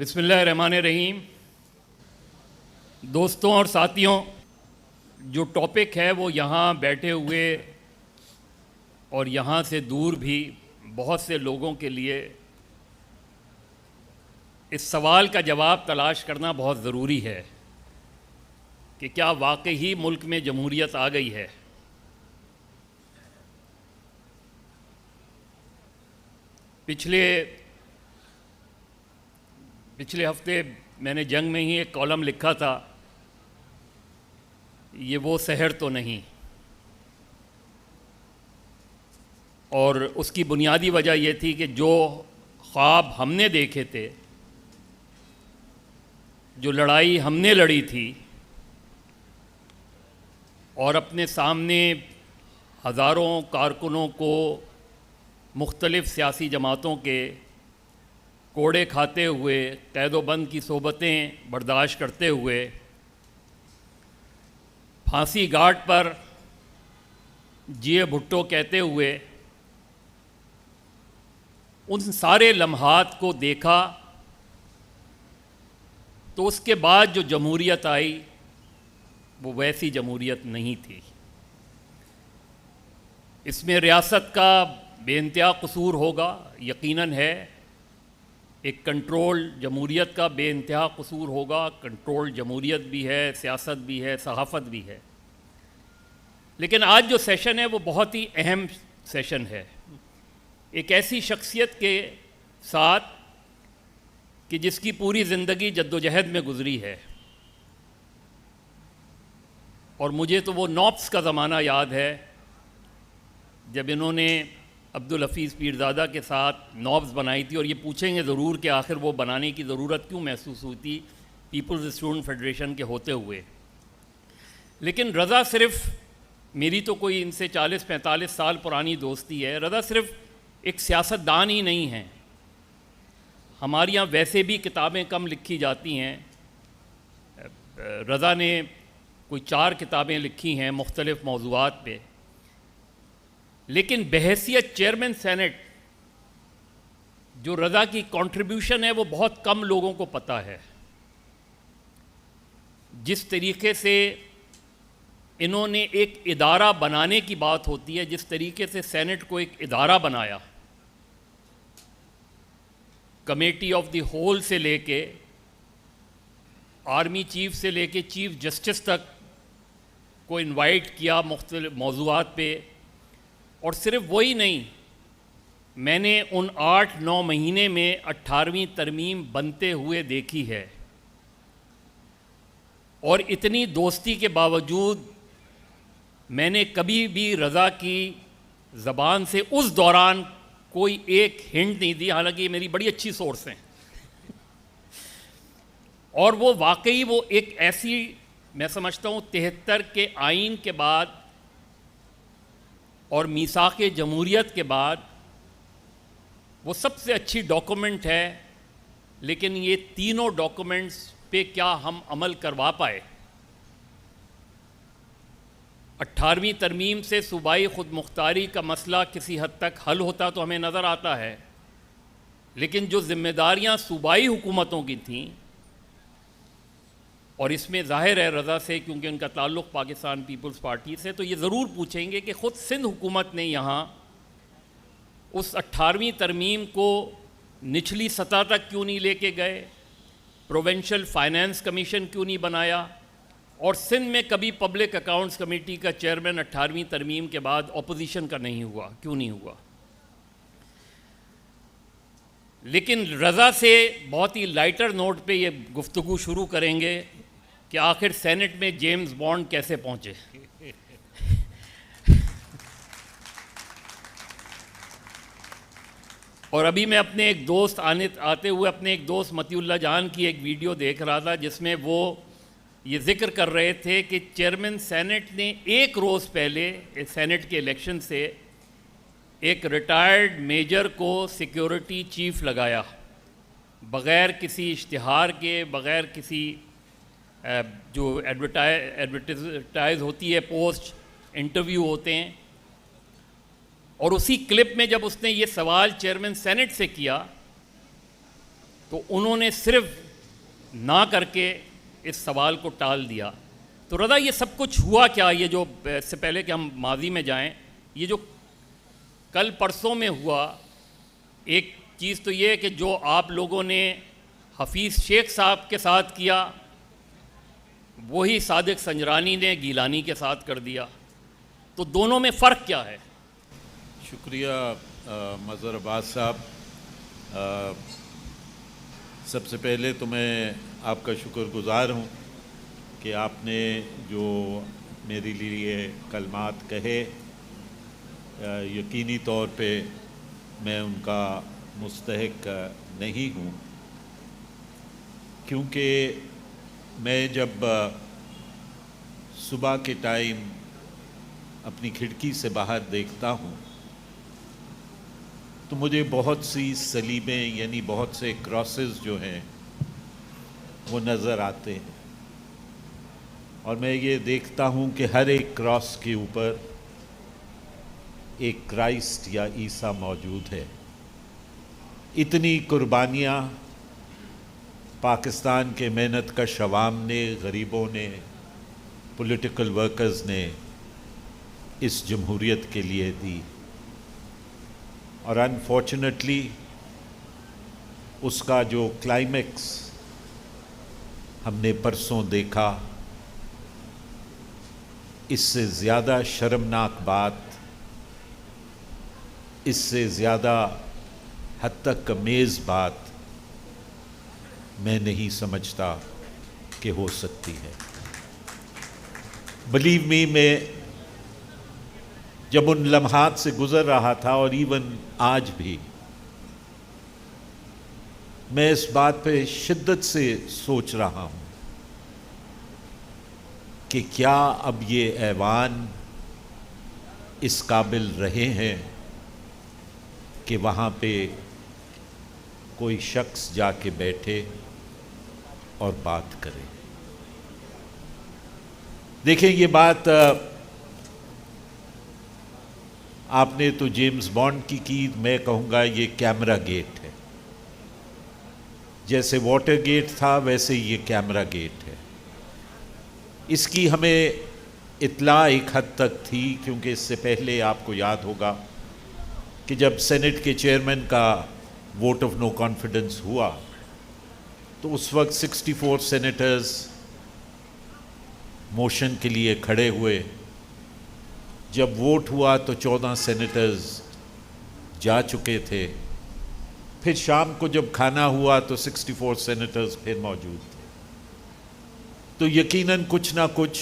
بسم اللہ الرحمن الرحیم۔ دوستوں اور ساتھیوں، جو ٹاپک ہے وہ یہاں بیٹھے ہوئے اور یہاں سے دور بھی بہت سے لوگوں کے لیے اس سوال کا جواب تلاش کرنا بہت ضروری ہے کہ کیا واقعی ملک میں جمہوریت آ گئی ہے؟ پچھلے ہفتے میں نے جنگ میں ہی ایک کالم لکھا تھا، یہ وہ سحر تو نہیں، اور اس کی بنیادی وجہ یہ تھی کہ جو خواب ہم نے دیکھے تھے، جو لڑائی ہم نے لڑی تھی اور اپنے سامنے ہزاروں کارکنوں کو مختلف سیاسی جماعتوں کے کوڑے کھاتے ہوئے، قید و بند کی صحبتیں برداشت کرتے ہوئے، پھانسی گھاٹ پر جیے بھٹو کہتے ہوئے ان سارے لمحات کو دیکھا، تو اس کے بعد جو جمہوریت آئی وہ ویسی جمہوریت نہیں تھی۔ اس میں ریاست کا بے انتہا قصور ہوگا، یقیناً ہے، ایک کنٹرول جمہوریت کا بے انتہا قصور ہوگا، کنٹرول جمہوریت بھی ہے، سیاست بھی ہے، صحافت بھی ہے، لیکن آج جو سیشن ہے وہ بہت ہی اہم سیشن ہے، ایک ایسی شخصیت کے ساتھ کہ جس کی پوری زندگی جدوجہد میں گزری ہے، اور مجھے تو وہ نوبس کا زمانہ یاد ہے جب انہوں نے عبدالحفیظ پیرزادہ کے ساتھ نوبس بنائی تھی، اور یہ پوچھیں گے ضرور کہ آخر وہ بنانے کی ضرورت کیوں محسوس ہوئی تھی پیپلز اسٹوڈنٹ فیڈریشن کے ہوتے ہوئے۔ لیکن رضا صرف، میری تو کوئی ان سے 40-45 سال پرانی دوستی ہے، رضا صرف ایک سیاستدان ہی نہیں ہیں، ہمارے یہاں ویسے بھی کتابیں کم لکھی جاتی ہیں، رضا نے کوئی 4 کتابیں لکھی ہیں مختلف موضوعات پہ، لیکن بحیثیت چیئرمین سینٹ جو رضا کی کنٹریبیوشن ہے وہ بہت کم لوگوں کو پتہ ہے۔ جس طریقے سے انہوں نے ایک ادارہ بنانے کی بات ہوتی ہے، جس طریقے سے سینٹ کو ایک ادارہ بنایا، کمیٹی آف دی ہول سے لے کے آرمی چیف سے لے کے چیف جسٹس تک کو انوائٹ کیا مختلف موضوعات پہ، اور صرف وہی نہیں، میں نے ان 8-9 مہینے میں 18ویں ترمیم بنتے ہوئے دیکھی ہے، اور اتنی دوستی کے باوجود میں نے کبھی بھی رضا کی زبان سے اس دوران کوئی ایک ہنٹ نہیں دی، حالانکہ یہ میری بڑی اچھی سورس ہیں، اور وہ واقعی وہ ایک ایسی، میں سمجھتا ہوں 73 کے آئین کے بعد اور میثاق جمہوریت کے بعد وہ سب سے اچھی ڈاکومنٹ ہے، لیکن یہ تینوں ڈاکومنٹس پہ کیا ہم عمل کروا پائے؟ 18ویں ترمیم سے صوبائی خود مختاری کا مسئلہ کسی حد تک حل ہوتا تو ہمیں نظر آتا ہے، لیکن جو ذمہ داریاں صوبائی حکومتوں کی تھیں، اور اس میں ظاہر ہے رضا سے کیونکہ ان کا تعلق پاکستان پیپلز پارٹی سے، تو یہ ضرور پوچھیں گے کہ خود سندھ حکومت نے یہاں اس 18ویں ترمیم کو نچلی سطح تک کیوں نہیں لے کے گئے، پروونشل فائنانس کمیشن کیوں نہیں بنایا، اور سندھ میں کبھی پبلک اکاؤنٹس کمیٹی کا چیئرمین 18ویں ترمیم کے بعد اپوزیشن کا نہیں ہوا، کیوں نہیں ہوا؟ لیکن رضا سے بہت ہی لائٹر نوٹ پہ یہ گفتگو شروع کریں گے کہ آخر سینٹ میں جیمز بانڈ کیسے پہنچے۔ اور ابھی میں اپنے ایک دوست آتے ہوئے اپنے ایک دوست متی اللہ جان کی ایک ویڈیو دیکھ رہا تھا، جس میں وہ یہ ذکر کر رہے تھے کہ چیئرمین سینٹ نے ایک روز پہلے سینٹ کے الیکشن سے ایک ریٹائرڈ میجر کو سیکیورٹی چیف لگایا، بغیر کسی اشتہار کے، بغیر کسی جو ایڈورٹائز ہوتی ہے، پوسٹ انٹرویو ہوتے ہیں، اور اسی کلپ میں جب اس نے یہ سوال چیئرمین سینٹ سے کیا تو انہوں نے صرف نہ کر کے اس سوال کو ٹال دیا. تو رضا یہ سب کچھ ہوا کیا؟ یہ جو اس سے پہلے کہ ہم ماضی میں جائیں، یہ جو کل پرسوں میں ہوا، ایک چیز تو یہ ہے کہ جو آپ لوگوں نے حفیظ شیخ صاحب کے ساتھ کیا وہی صادق سنجرانی نے گیلانی کے ساتھ کر دیا. تو دونوں میں فرق کیا ہے؟ شکریہ مظہر عباس صاحب. سب سے پہلے تو میں آپ کا شکر گزار ہوں کہ آپ نے جو میرے لیے کلمات کہے، یقینی طور پہ میں ان کا مستحق نہیں ہوں، کیونکہ میں جب صبح کے ٹائم اپنی کھڑکی سے باہر دیکھتا ہوں تو مجھے بہت سی صلیبیں، یعنی بہت سے کراسز جو ہیں وہ نظر آتے ہیں، اور میں یہ دیکھتا ہوں کہ ہر ایک کراس کے اوپر ایک کرائسٹ یا عیسیٰ موجود ہے. اتنی قربانیاں پاکستان کے محنت کش عوام نے، غریبوں نے، پولیٹیکل ورکرز نے اس جمہوریت کے لیے دی، اور انفارچونیٹلی اس کا جو کلائمیکس ہم نے پرسوں دیکھا، اس سے زیادہ شرمناک بات، اس سے زیادہ حد تک امیز بات میں نہیں سمجھتا کہ ہو سکتی ہے. بلیو می، میں جب ان لمحات سے گزر رہا تھا، اور ایون آج بھی، میں اس بات پہ شدت سے سوچ رہا ہوں کہ کیا اب یہ ایوان اس قابل رہے ہیں کہ وہاں پہ کوئی شخص جا کے بیٹھے اور بات کرے. دیکھیں، یہ بات آپ نے تو جیمز بانڈ کی، میں کہوں گا یہ کیمرہ گیٹ ہے. جیسے واٹر گیٹ تھا ویسے یہ کیمرہ گیٹ ہے. اس کی ہمیں اطلاع ایک حد تک تھی، کیونکہ اس سے پہلے آپ کو یاد ہوگا کہ جب سینٹ کے چیئرمین کا ووٹ آف نو کانفیڈنس ہوا تو اس وقت 64 سینیٹرز موشن کے لیے کھڑے ہوئے. جب ووٹ ہوا تو 14 سینیٹرز جا چکے تھے. پھر شام کو جب کھانا ہوا تو 64 سینیٹرز پھر موجود تھے. تو یقیناً کچھ نہ کچھ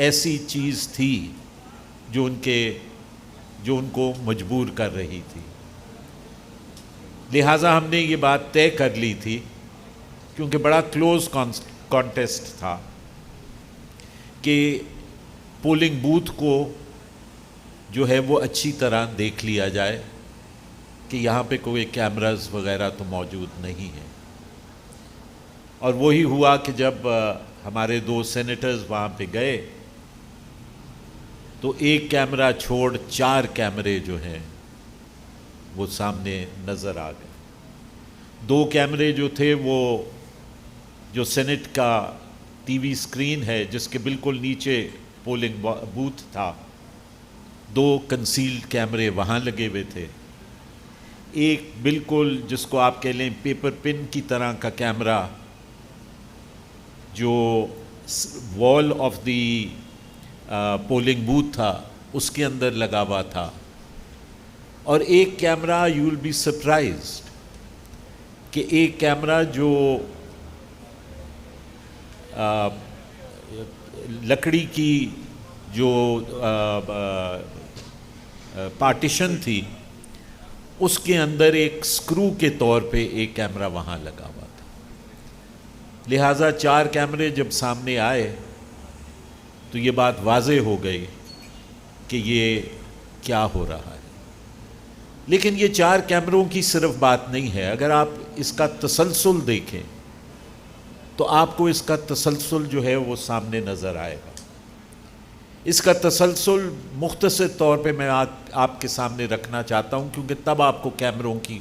ایسی چیز تھی جو ان کو مجبور کر رہی تھی. لہٰذا ہم نے یہ بات طے کر لی تھی، کیونکہ بڑا کلوز کانٹیسٹ تھا، کہ پولنگ بوتھ کو جو ہے وہ اچھی طرح دیکھ لیا جائے کہ یہاں پہ کوئی کیمراز وغیرہ تو موجود نہیں ہیں. اور وہی ہوا کہ جب ہمارے 2 سینیٹرز وہاں پہ گئے تو ایک کیمرہ چھوڑ 4 کیمرے جو ہیں وہ سامنے نظر آ گئے. 2 کیمرے جو تھے وہ جو سینٹ کا ٹی وی اسکرین ہے جس کے بالکل نیچے پولنگ بوتھ تھا، 2 کنسیلڈ کیمرے وہاں لگے ہوئے تھے. ایک بالکل جس کو آپ کہہ لیں پیپر پن کی طرح کا کیمرہ جو وال آف دی پولنگ بوتھ تھا اس کے اندر لگا ہوا تھا. اور ایک camera, you will be surprised, کہ ایک کیمرہ جو لکڑی کی جو پارٹیشن تھی اس کے اندر ایک سکرو کے طور پہ ایک کیمرہ وہاں لگا ہوا تھا. لہٰذا 4 کیمرے جب سامنے آئے تو یہ بات واضح ہو گئی کہ یہ کیا ہو رہا ہے. لیکن یہ 4 کیمروں کی صرف بات نہیں ہے. اگر آپ اس کا تسلسل دیکھیں تو آپ کو اس کا تسلسل جو ہے وہ سامنے نظر آئے گا. اس کا تسلسل مختصر طور پہ میں آپ کے سامنے رکھنا چاہتا ہوں، کیونکہ تب آپ کو کیمروں کی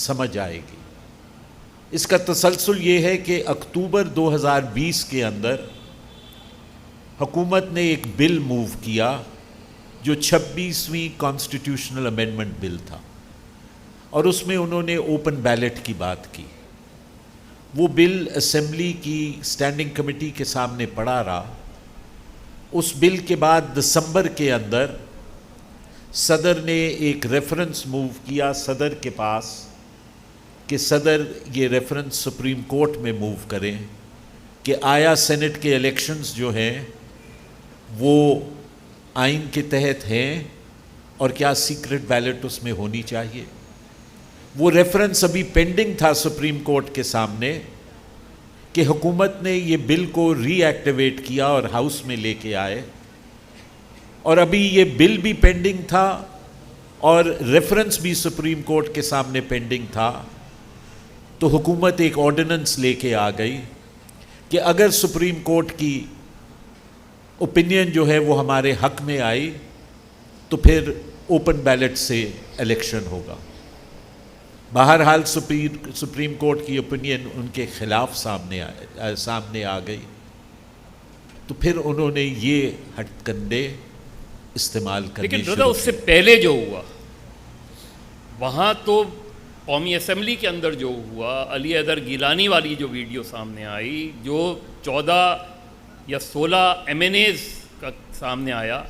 سمجھ آئے گی. اس کا تسلسل یہ ہے کہ اکتوبر 2020 کے اندر حکومت نے ایک بل موو کیا جو 26ویں کانسٹیٹیوشنل امینڈمنٹ بل تھا، اور اس میں انہوں نے اوپن بیلٹ کی بات کی۔ وہ بل اسمبلی کی اسٹینڈنگ کمیٹی کے سامنے پڑا رہا۔ اس بل کے بعد دسمبر کے اندر صدر نے ایک ریفرنس موو کیا صدر کے پاس کہ صدر یہ ریفرنس سپریم کورٹ میں موو کریں کہ آیا سینٹ کے الیکشنز جو ہیں وہ آئین کے تحت ہیں اور کیا سیکرٹ بیلٹ اس میں ہونی چاہیے۔ وہ ریفرنس ابھی پینڈنگ تھا سپریم کورٹ کے سامنے کہ حکومت نے یہ بل کو ری ایکٹیویٹ کیا اور ہاؤس میں لے کے آئے، اور ابھی یہ بل بھی پینڈنگ تھا اور ریفرنس بھی سپریم کورٹ کے سامنے پینڈنگ تھا۔ تو حکومت ایک آرڈیننس لے کے آ گئی کہ اگر سپریم کورٹ کی اوپینین جو ہے وہ ہمارے حق میں آئی تو پھر اوپن بیلٹ سے الیکشن ہوگا۔ بہرحال سپریم کورٹ کی اوپینین ان کے خلاف سامنے آ گئی، تو پھر انہوں نے یہ ہتھ کنڈے استعمال کرنے لیکن شروع رضا اس سے پہلے جو ہوا وہاں تو قومی اسمبلی کے اندر جو ہوا، علی حیدر گیلانی والی جو ویڈیو سامنے آئی، جو 14 یا 16 MNAs کا سامنے آیا،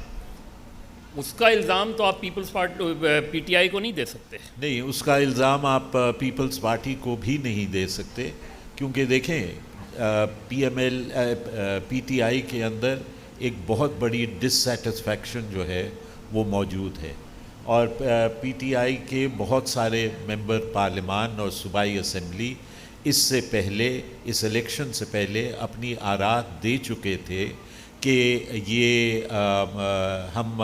اس کا الزام تو آپ پیپلز پارٹی PTI کو نہیں دے سکتے۔ نہیں، اس کا الزام آپ پیپلز پارٹی کو بھی نہیں دے سکتے، کیونکہ دیکھیں PTI کے اندر ایک بہت بڑی ڈسسیٹسفیکشن جو ہے وہ موجود ہے، اور PTI کے بہت سارے ممبر پارلیمان اور صوبائی اسمبلی اس سے پہلے، اس الیکشن سے پہلے اپنی آراء دے چکے تھے کہ یہ ہم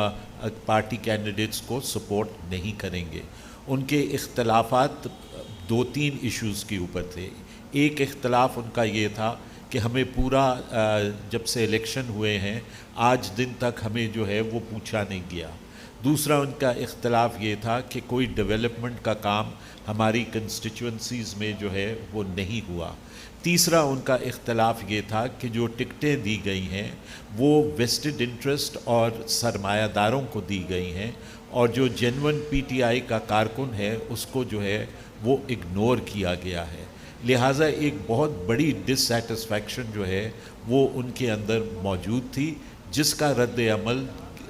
پارٹی کینڈیڈیٹس کو سپورٹ نہیں کریں گے۔ ان کے اختلافات 2-3 ایشوز کے اوپر تھے۔ ایک اختلاف ان کا یہ تھا کہ ہمیں پورا جب سے الیکشن ہوئے ہیں آج دن تک ہمیں جو ہے وہ پوچھا نہیں گیا۔ دوسرا ان کا اختلاف یہ تھا کہ کوئی ڈیولپمنٹ کا کام ہماری کنسٹیچوئنسیز میں جو ہے وہ نہیں ہوا۔ تیسرا ان کا اختلاف یہ تھا کہ جو ٹکٹیں دی گئی ہیں وہ ویسٹڈ انٹرسٹ اور سرمایہ داروں کو دی گئی ہیں، اور جو جینون PTI کا کارکن ہے اس کو جو ہے وہ اگنور کیا گیا ہے۔ لہٰذا ایک بہت بڑی ڈسسیٹسفیکشن جو ہے وہ ان کے اندر موجود تھی، جس کا رد عمل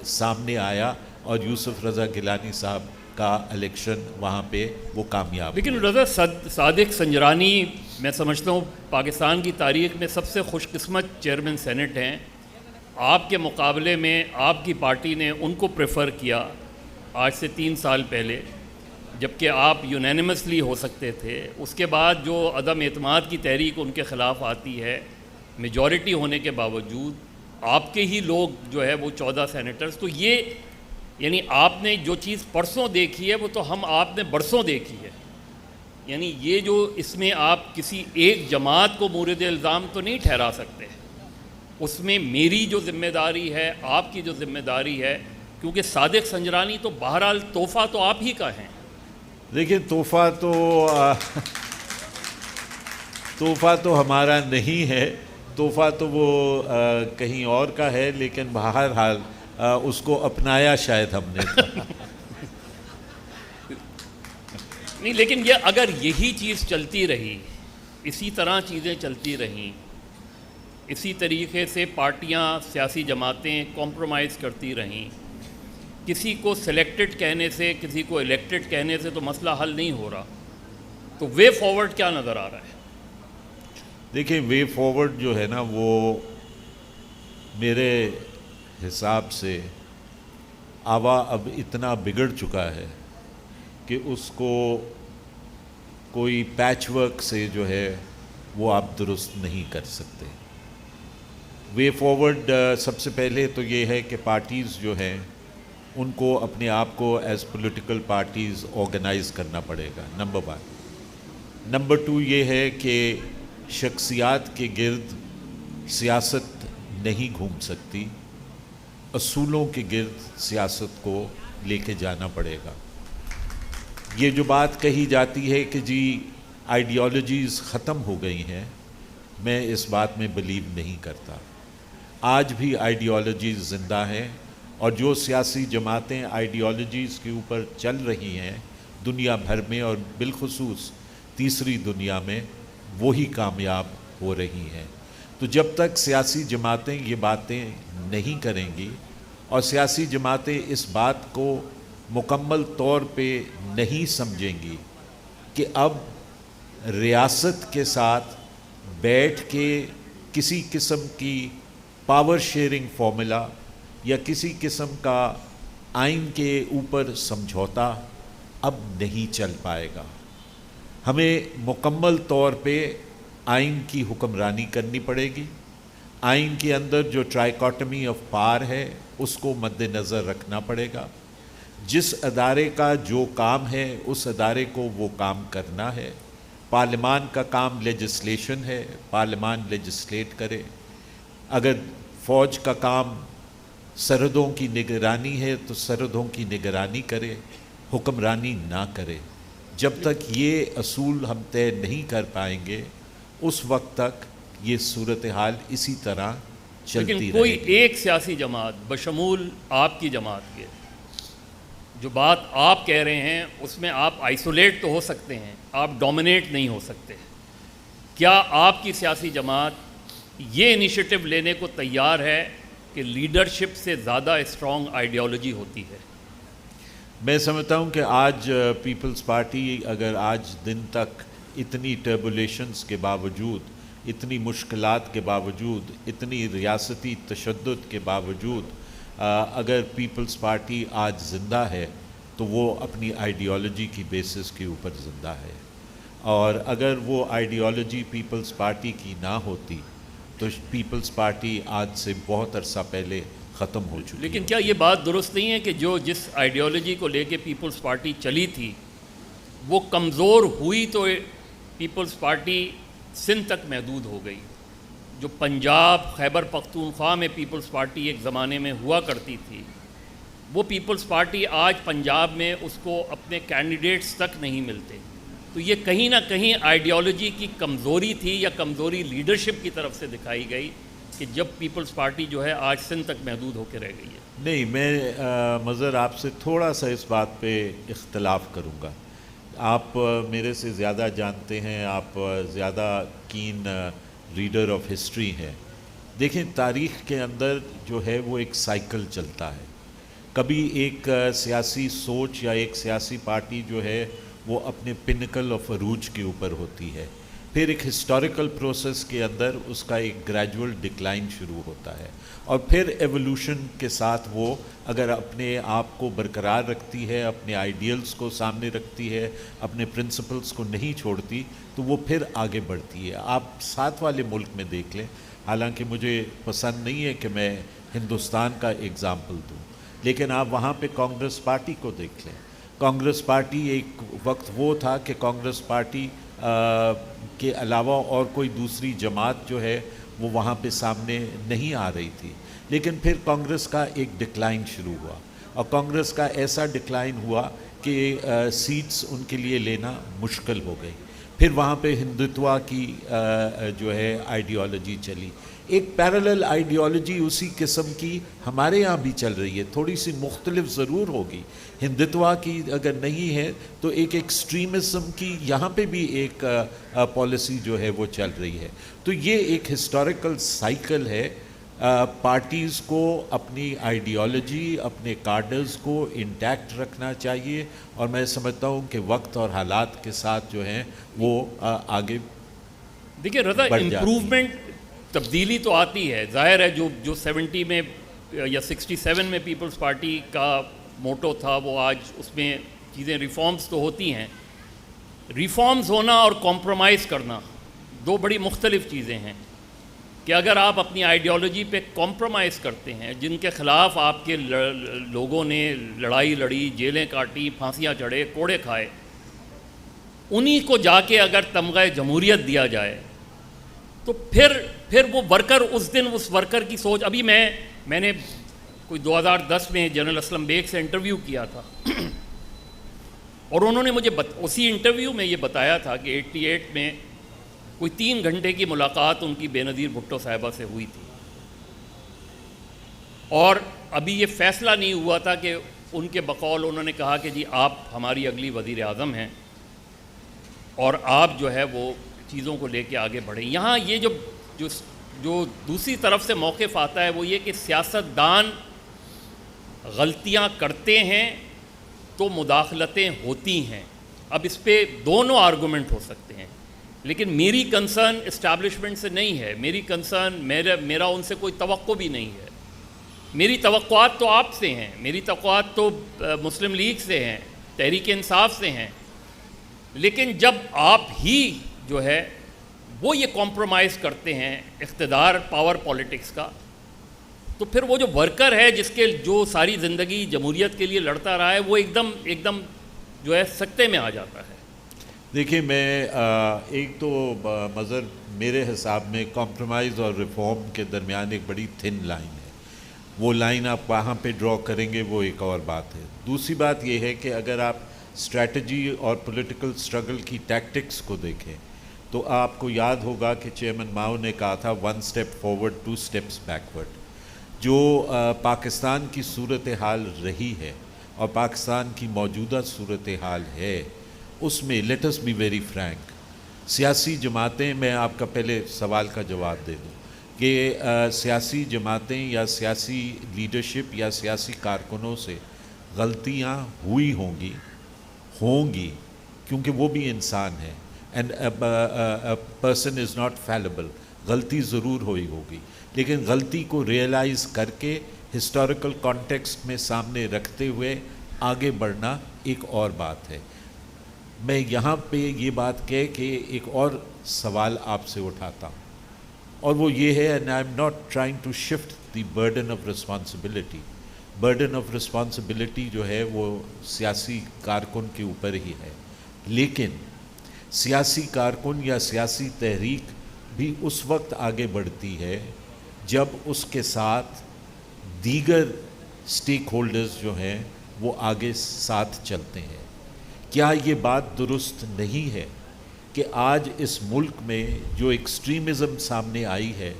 سامنے آیا، اور یوسف رضا گیلانی صاحب کا الیکشن وہاں پہ وہ کامیاب۔ لیکن رضا صادق سنجرانی میں سمجھتا ہوں پاکستان کی تاریخ میں سب سے خوش قسمت چیئرمین سینٹ ہیں۔ آپ کے مقابلے میں آپ کی پارٹی نے ان کو پریفر کیا آج سے 3 سال پہلے، جبکہ آپ یونینیمسلی ہو سکتے تھے۔ اس کے بعد جو عدم اعتماد کی تحریک ان کے خلاف آتی ہے، میجورٹی ہونے کے باوجود آپ کے ہی لوگ جو ہے وہ 14 سینیٹرز، تو یہ یعنی آپ نے جو چیز پرسوں دیکھی ہے وہ تو آپ نے برسوں دیکھی ہے۔ یعنی یہ جو اس میں آپ کسی ایک جماعت کو مورد الزام تو نہیں ٹھہرا سکتے، اس میں میری جو ذمہ داری ہے، آپ کی جو ذمہ داری ہے، کیونکہ صادق سنجرانی تو بہرحال تحفہ تو آپ ہی کا ہیں۔ دیکھیں تحفہ تو ہمارا نہیں ہے، تحفہ تو وہ کہیں اور کا ہے، لیکن بہرحال اس کو اپنایا شاید ہم نے نہیں، لیکن یہ اگر یہی چیز چلتی رہی، اسی طرح چیزیں چلتی رہیں، اسی طریقے سے پارٹیاں، سیاسی جماعتیں کمپرومائز کرتی رہیں، کسی کو سلیکٹڈ کہنے سے، کسی کو الیکٹڈ کہنے سے تو مسئلہ حل نہیں ہو رہا، تو وے فارورڈ کیا نظر آ رہا ہے؟ دیکھیں وے فارورڈ جو ہے نا وہ میرے حساب سے آوا اب اتنا بگڑ چکا ہے کہ اس کو کوئی پیچ ورک سے جو ہے وہ آپ درست نہیں کر سکتے۔ وے فارورڈ سب سے پہلے تو یہ ہے کہ پارٹیز جو ہیں ان کو اپنے آپ کو ایز پولیٹیکل پارٹیز آرگنائز کرنا پڑے گا، نمبر 1۔ نمبر 2 یہ ہے کہ شخصیات کے گرد سیاست نہیں گھوم سکتی، اصولوں کے گرد سیاست کو لے کے جانا پڑے گا۔ یہ جو بات کہی جاتی ہے کہ جی آئیڈیالوجیز ختم ہو گئی ہیں، میں اس بات میں بلیو نہیں کرتا۔ آج بھی آئیڈیالوجیز زندہ ہیں، اور جو سیاسی جماعتیں آئیڈیالوجیز کے اوپر چل رہی ہیں دنیا بھر میں اور بالخصوص تیسری دنیا میں، وہی کامیاب ہو رہی ہیں۔ تو جب تک سیاسی جماعتیں یہ باتیں نہیں کریں گی اور سیاسی جماعتیں اس بات کو مکمل طور پہ نہیں سمجھیں گی کہ اب ریاست کے ساتھ بیٹھ کے کسی قسم کی پاور شیئرنگ فارمولا یا کسی قسم کا آئین کے اوپر سمجھوتا اب نہیں چل پائے گا، ہمیں مکمل طور پہ آئین کی حکمرانی کرنی پڑے گی۔ آئین کے اندر جو ٹرائیکاٹمی آف پاور ہے اس کو مد نظر رکھنا پڑے گا۔ جس ادارے کا جو کام ہے اس ادارے کو وہ کام کرنا ہے۔ پارلیمان کا کام لیجسلیشن ہے، پارلیمان لیجسلیٹ کرے۔ اگر فوج کا کام سرحدوں کی نگرانی ہے تو سرحدوں کی نگرانی کرے، حکمرانی نہ کرے۔ جب تک یہ اصول ہم طے نہیں کر پائیں گے اس وقت تک یہ صورتحال اسی طرح چلتی رہے گی۔ لیکن کوئی ایک سیاسی جماعت بشمول آپ کی جماعت کے جو بات آپ کہہ رہے ہیں اس میں آپ آئسولیٹ تو ہو سکتے ہیں، آپ ڈومینیٹ نہیں ہو سکتے۔ کیا آپ کی سیاسی جماعت یہ انیشیٹو لینے کو تیار ہے کہ لیڈرشپ سے زیادہ اسٹرانگ آئیڈیالوجی ہوتی ہے؟ میں سمجھتا ہوں کہ آج پیپلز پارٹی اگر آج دن تک اتنی ٹربولیشنز کے باوجود، اتنی مشکلات کے باوجود، اتنی ریاستی تشدد کے باوجود اگر پیپلز پارٹی آج زندہ ہے تو وہ اپنی آئیڈیالوجی کی بیسس کے اوپر زندہ ہے، اور اگر وہ آئیڈیالوجی پیپلز پارٹی کی نہ ہوتی تو پیپلز پارٹی آج سے بہت عرصہ پہلے ختم ہو چکی۔ لیکن کیا یہ بات درست نہیں ہے کہ جس آئیڈیالوجی کو لے کے پیپلز پارٹی چلی تھی وہ کمزور ہوئی تو پیپلز پارٹی سندھ تک محدود ہو گئی؟ جو پنجاب، خیبر پختونخوا میں پیپلز پارٹی ایک زمانے میں ہوا کرتی تھی، وہ پیپلز پارٹی آج پنجاب میں اس کو اپنے کینڈیڈیٹس تک نہیں ملتے۔ تو یہ کہیں نہ کہیں آئیڈیالوجی کی کمزوری تھی یا کمزوری لیڈرشپ کی طرف سے دکھائی گئی کہ جب پیپلز پارٹی جو ہے آج سندھ تک محدود ہو کے رہ گئی ہے۔ نہیں، میں مظہر آپ سے تھوڑا سا اس بات پہ اختلاف کروں گا۔ آپ میرے سے زیادہ جانتے ہیں، آپ زیادہ کین ریڈر آف ہسٹری ہیں۔ دیکھیں، تاریخ کے اندر جو ہے وہ ایک سائیکل چلتا ہے۔ کبھی ایک سیاسی سوچ یا ایک سیاسی پارٹی جو ہے وہ اپنے پنکل آف عروج کے اوپر ہوتی ہے، پھر ایک ہسٹوریکل پروسیس کے اندر اس کا ایک گریجول ڈکلائن شروع ہوتا ہے، اور پھر ایولیوشن کے ساتھ وہ اگر اپنے آپ کو برقرار رکھتی ہے، اپنے آئیڈیلز کو سامنے رکھتی ہے، اپنے پرنسپلز کو نہیں چھوڑتی، تو وہ پھر آگے بڑھتی ہے۔ آپ ساتھ والے ملک میں دیکھ لیں، حالانکہ مجھے پسند نہیں ہے کہ میں ہندوستان کا ایگزامپل دوں، لیکن آپ وہاں پہ کانگریس پارٹی کو دیکھ لیں۔ کانگریس پارٹی ایک وقت وہ تھا کہ کانگریس پارٹی کے علاوہ اور کوئی دوسری جماعت جو ہے وہ وہاں پہ سامنے نہیں آ رہی تھی، لیکن پھر کانگریس کا ایک ڈکلائن شروع ہوا، اور کانگریس کا ایسا ڈکلائن ہوا کہ سیٹس ان کے لیے لینا مشکل ہو گئی۔ پھر وہاں پہ ہندوتوا کی جو ہے آئیڈیالوجی چلی۔ ایک پیرالل آئیڈیالوجی اسی قسم کی ہمارے یہاں بھی چل رہی ہے، تھوڑی سی مختلف ضرور ہوگی۔ ہندوتوا کی اگر نہیں ہے تو ایک ایکسٹریمزم کی یہاں پہ بھی ایک پالیسی جو ہے وہ چل رہی ہے۔ تو یہ ایک ہسٹوریکل سائیکل ہے۔ پارٹیز کو اپنی آئیڈیالوجی، اپنے کارڈرز کو انٹیکٹ رکھنا چاہیے، اور میں سمجھتا ہوں کہ وقت اور حالات کے ساتھ جو ہیں وہ آگے دیکھیے رضا، امپروومنٹ، تبدیلی تو آتی ہے، ظاہر ہے جو 70 میں یا 67 میں پیپلز پارٹی کا موٹو تھا وہ آج اس میں چیزیں ریفارمز تو ہوتی ہیں۔ ریفارمز ہونا اور کمپرومائز کرنا دو بڑی مختلف چیزیں ہیں، کہ اگر آپ اپنی آئیڈیالوجی پہ کمپرومائز کرتے ہیں، جن کے خلاف آپ کے لوگوں نے لڑائی لڑی، جیلیں کاٹی، پھانسیاں چڑھے، کوڑے کھائے، انہی کو جا کے اگر تمغہ جمہوریت دیا جائے تو پھر وہ ورکر اس دن اس ورکر کی سوچ، ابھی میں نے کوئی 2010 میں جنرل اسلم بیگ سے انٹرویو کیا تھا، اور انہوں نے مجھے اسی انٹرویو میں یہ بتایا تھا کہ 88 میں کوئی 3 گھنٹے کی ملاقات ان کی بے نظیر بھٹو صاحبہ سے ہوئی تھی، اور ابھی یہ فیصلہ نہیں ہوا تھا کہ ان کے بقول انہوں نے کہا کہ جی آپ ہماری اگلی وزیر اعظم ہیں اور آپ جو ہے وہ چیزوں کو لے کے آگے بڑھیں۔ یہاں یہ جو دوسری طرف سے موقف آتا ہے وہ یہ کہ سیاستدان غلطیاں کرتے ہیں تو مداخلتیں ہوتی ہیں۔ اب اس پہ دونوں آرگومنٹ ہو سکتے ہیں، لیکن میری کنسرن اسٹیبلشمنٹ سے نہیں ہے، میری کنسرن میرا ان سے کوئی توقع بھی نہیں ہے۔ میری توقعات تو آپ سے ہیں، میری توقعات تو مسلم لیگ سے ہیں، تحریک انصاف سے ہیں، لیکن جب آپ ہی جو ہے وہ یہ کمپرومائز کرتے ہیں اقتدار پاور پالیٹکس کا، تو پھر وہ جو ورکر ہے جو ساری زندگی جمہوریت کے لیے لڑتا رہا ہے وہ ایک دم جو ہے سکتے میں آ جاتا ہے۔ دیکھیں، میں ایک تو مظہر میرے حساب میں کمپرومائز اور ریفارم کے درمیان ایک بڑی تھن لائن ہے، وہ لائن آپ وہاں پہ ڈرا کریں گے وہ ایک اور بات ہے۔ دوسری بات یہ ہے کہ اگر آپ اسٹریٹجی اور پولیٹیکل سٹرگل کی ٹیکٹکس کو دیکھیں تو آپ کو یاد ہوگا کہ چیئرمین ماؤ نے کہا تھا 1 اسٹیپ فارورڈ 2 اسٹیپس بیکورڈ۔ جو پاکستان کی صورتحال رہی ہے اور پاکستان کی موجودہ صورتحال ہے اس میں let us be very frank, سیاسی جماعتیں، میں آپ کا پہلے سوال کا جواب دے دوں کہ سیاسی جماعتیں یا سیاسی لیڈرشپ یا سیاسی کارکنوں سے غلطیاں ہوئی ہوں گی کیونکہ وہ بھی انسان ہے، اینڈ پرسن از ناٹ فیلیبل، غلطی ضرور ہوئی ہوگی، لیکن غلطی کو ریئلائز کر کے ہسٹوریکل کانٹیکسٹ میں سامنے رکھتے ہوئے آگے بڑھنا ایک اور بات ہے۔ میں یہاں پہ یہ بات کہہ کے ایک اور سوال آپ سے اٹھاتا ہوں، اور وہ یہ ہے، and I am not trying to shift the burden of responsibility, burden of responsibility جو ہے وہ سیاسی کارکن کے اوپر ہی ہے، لیکن سیاسی کارکن یا سیاسی تحریک بھی اس وقت آگے بڑھتی ہے جب اس کے ساتھ دیگر سٹیک ہولڈرز جو ہیں وہ آگے ساتھ چلتے ہیں۔ کیا یہ بات درست نہیں ہے کہ آج اس ملک میں جو ایکسٹریمزم سامنے آئی ہے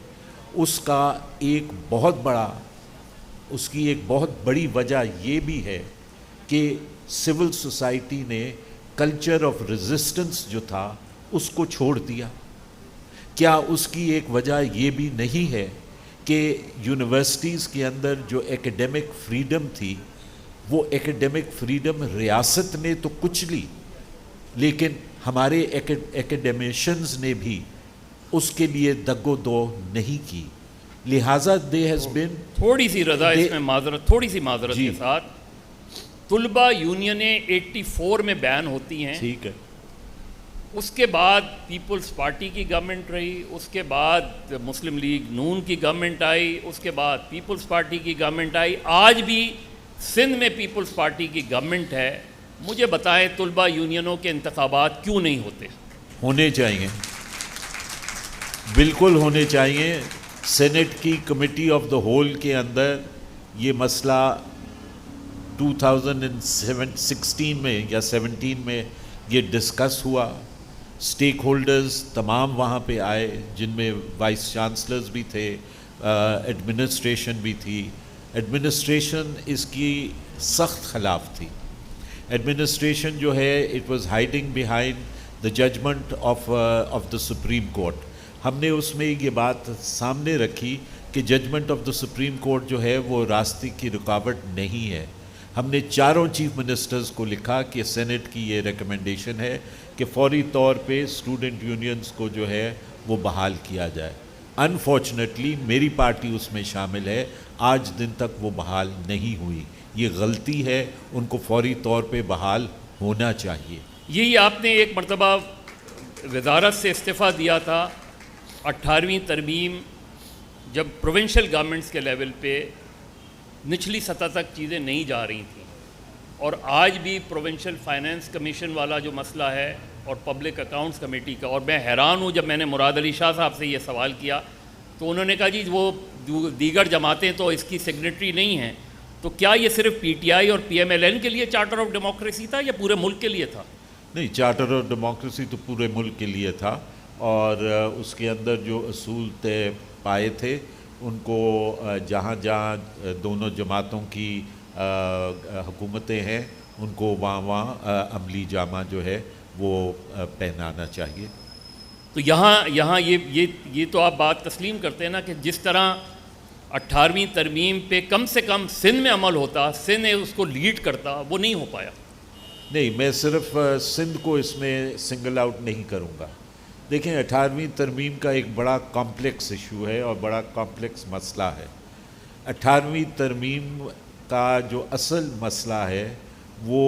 اس کی ایک بہت بڑی وجہ یہ بھی ہے کہ سول سوسائٹی نے کلچر آف ریزسٹنس جو تھا اس کو چھوڑ دیا؟ کیا اس کی ایک وجہ یہ بھی نہیں ہے کہ یونیورسٹیز کے اندر جو ایکیڈیمک فریڈم تھی وہ ایکیڈیمک فریڈم ریاست نے تو کچھ لی، لیکن ہمارے ایکیڈیمیشنز نے بھی اس کے لیے دگ و دو نہیں کی، لہٰذا دے ہیز بین تھوڑی سی رضا اس میں معذرت کے ساتھ، طلبہ یونینیں 84 میں بین ہوتی ہیں، ٹھیک ہے، اس کے بعد پیپلز پارٹی کی گورنمنٹ رہی، اس کے بعد مسلم لیگ نون کی گورنمنٹ آئی، اس کے بعد پیپلز پارٹی کی گورنمنٹ آئی، آج بھی سندھ میں پیپلز پارٹی کی گورنمنٹ ہے۔ مجھے بتائیں طلبہ یونینوں کے انتخابات کیوں نہیں ہوتے؟ ہونے چاہیے، بالکل ہونے چاہیے۔ سینٹ کی کمیٹی آف دا ہول کے اندر یہ مسئلہ 2016 میں یا 17 میں یہ ڈسکس ہوا، سٹیک ہولڈرز تمام وہاں پہ آئے جن میں وائس چانسلرز بھی تھے، ایڈمنسٹریشن بھی تھی۔ ایڈمنسٹریشن اس کی سخت خلاف تھی، ایڈمنسٹریشن جو ہے it was hiding behind the judgment of the Supreme Court. ہم نے اس میں یہ بات سامنے رکھی کہ judgment of the Supreme Court جو ہے وہ راستے کی رکاوٹ نہیں ہے۔ ہم نے چاروں چیف منسٹرز کو لکھا کہ سینٹ کی یہ ریکمنڈیشن ہے کہ فوری طور پہ اسٹوڈنٹ یونینز کو جو ہے وہ بحال کیا جائے۔ انفارچونیٹلی میری پارٹی اس میں شامل ہے، آج دن تک وہ بحال نہیں ہوئی، یہ غلطی ہے، ان کو فوری طور پہ بحال ہونا چاہیے۔ یہی آپ نے ایک مرتبہ وزارت سے استعفیٰ دیا تھا، 18ویں ترمیم جب پروونشل گورنمنٹس کے لیول پہ نچلی سطح تک چیزیں نہیں جا رہی تھیں، اور آج بھی پروونشل فائنینس کمیشن والا جو مسئلہ ہے اور پبلک اکاؤنٹس کمیٹی کا، اور میں حیران ہوں جب میں نے مراد علی شاہ صاحب سے یہ سوال کیا تو انہوں نے کہا جی وہ دیگر جماعتیں تو اس کی سگنیٹری نہیں ہیں، تو کیا یہ صرف پی ٹی آئی اور پی ایم ایل این کے لیے چارٹر آف ڈیموکریسی تھا یا پورے ملک کے لیے تھا؟ نہیں، چارٹر آف ڈیموکریسی تو پورے ملک کے لیے تھا، اور اس کے اندر جو اصول طے پائے تھے ان کو جہاں جہاں دونوں جماعتوں کی حکومتیں ہیں ان کو وہاں عملی جامہ جو ہے وہ پہنانا چاہیے۔ تو یہاں یہ تو آپ بات تسلیم کرتے ہیں نا کہ جس طرح 18ویں ترمیم پہ کم سے کم سندھ میں عمل ہوتا، سندھ اس کو لیڈ کرتا، وہ نہیں ہو پایا۔ نہیں، میں صرف سندھ کو اس میں سنگل آؤٹ نہیں کروں گا۔ دیکھیں، 18ویں ترمیم کا ایک بڑا کمپلیکس ایشو ہے اور بڑا کمپلیکس مسئلہ ہے۔ 18ویں ترمیم کا جو اصل مسئلہ ہے وہ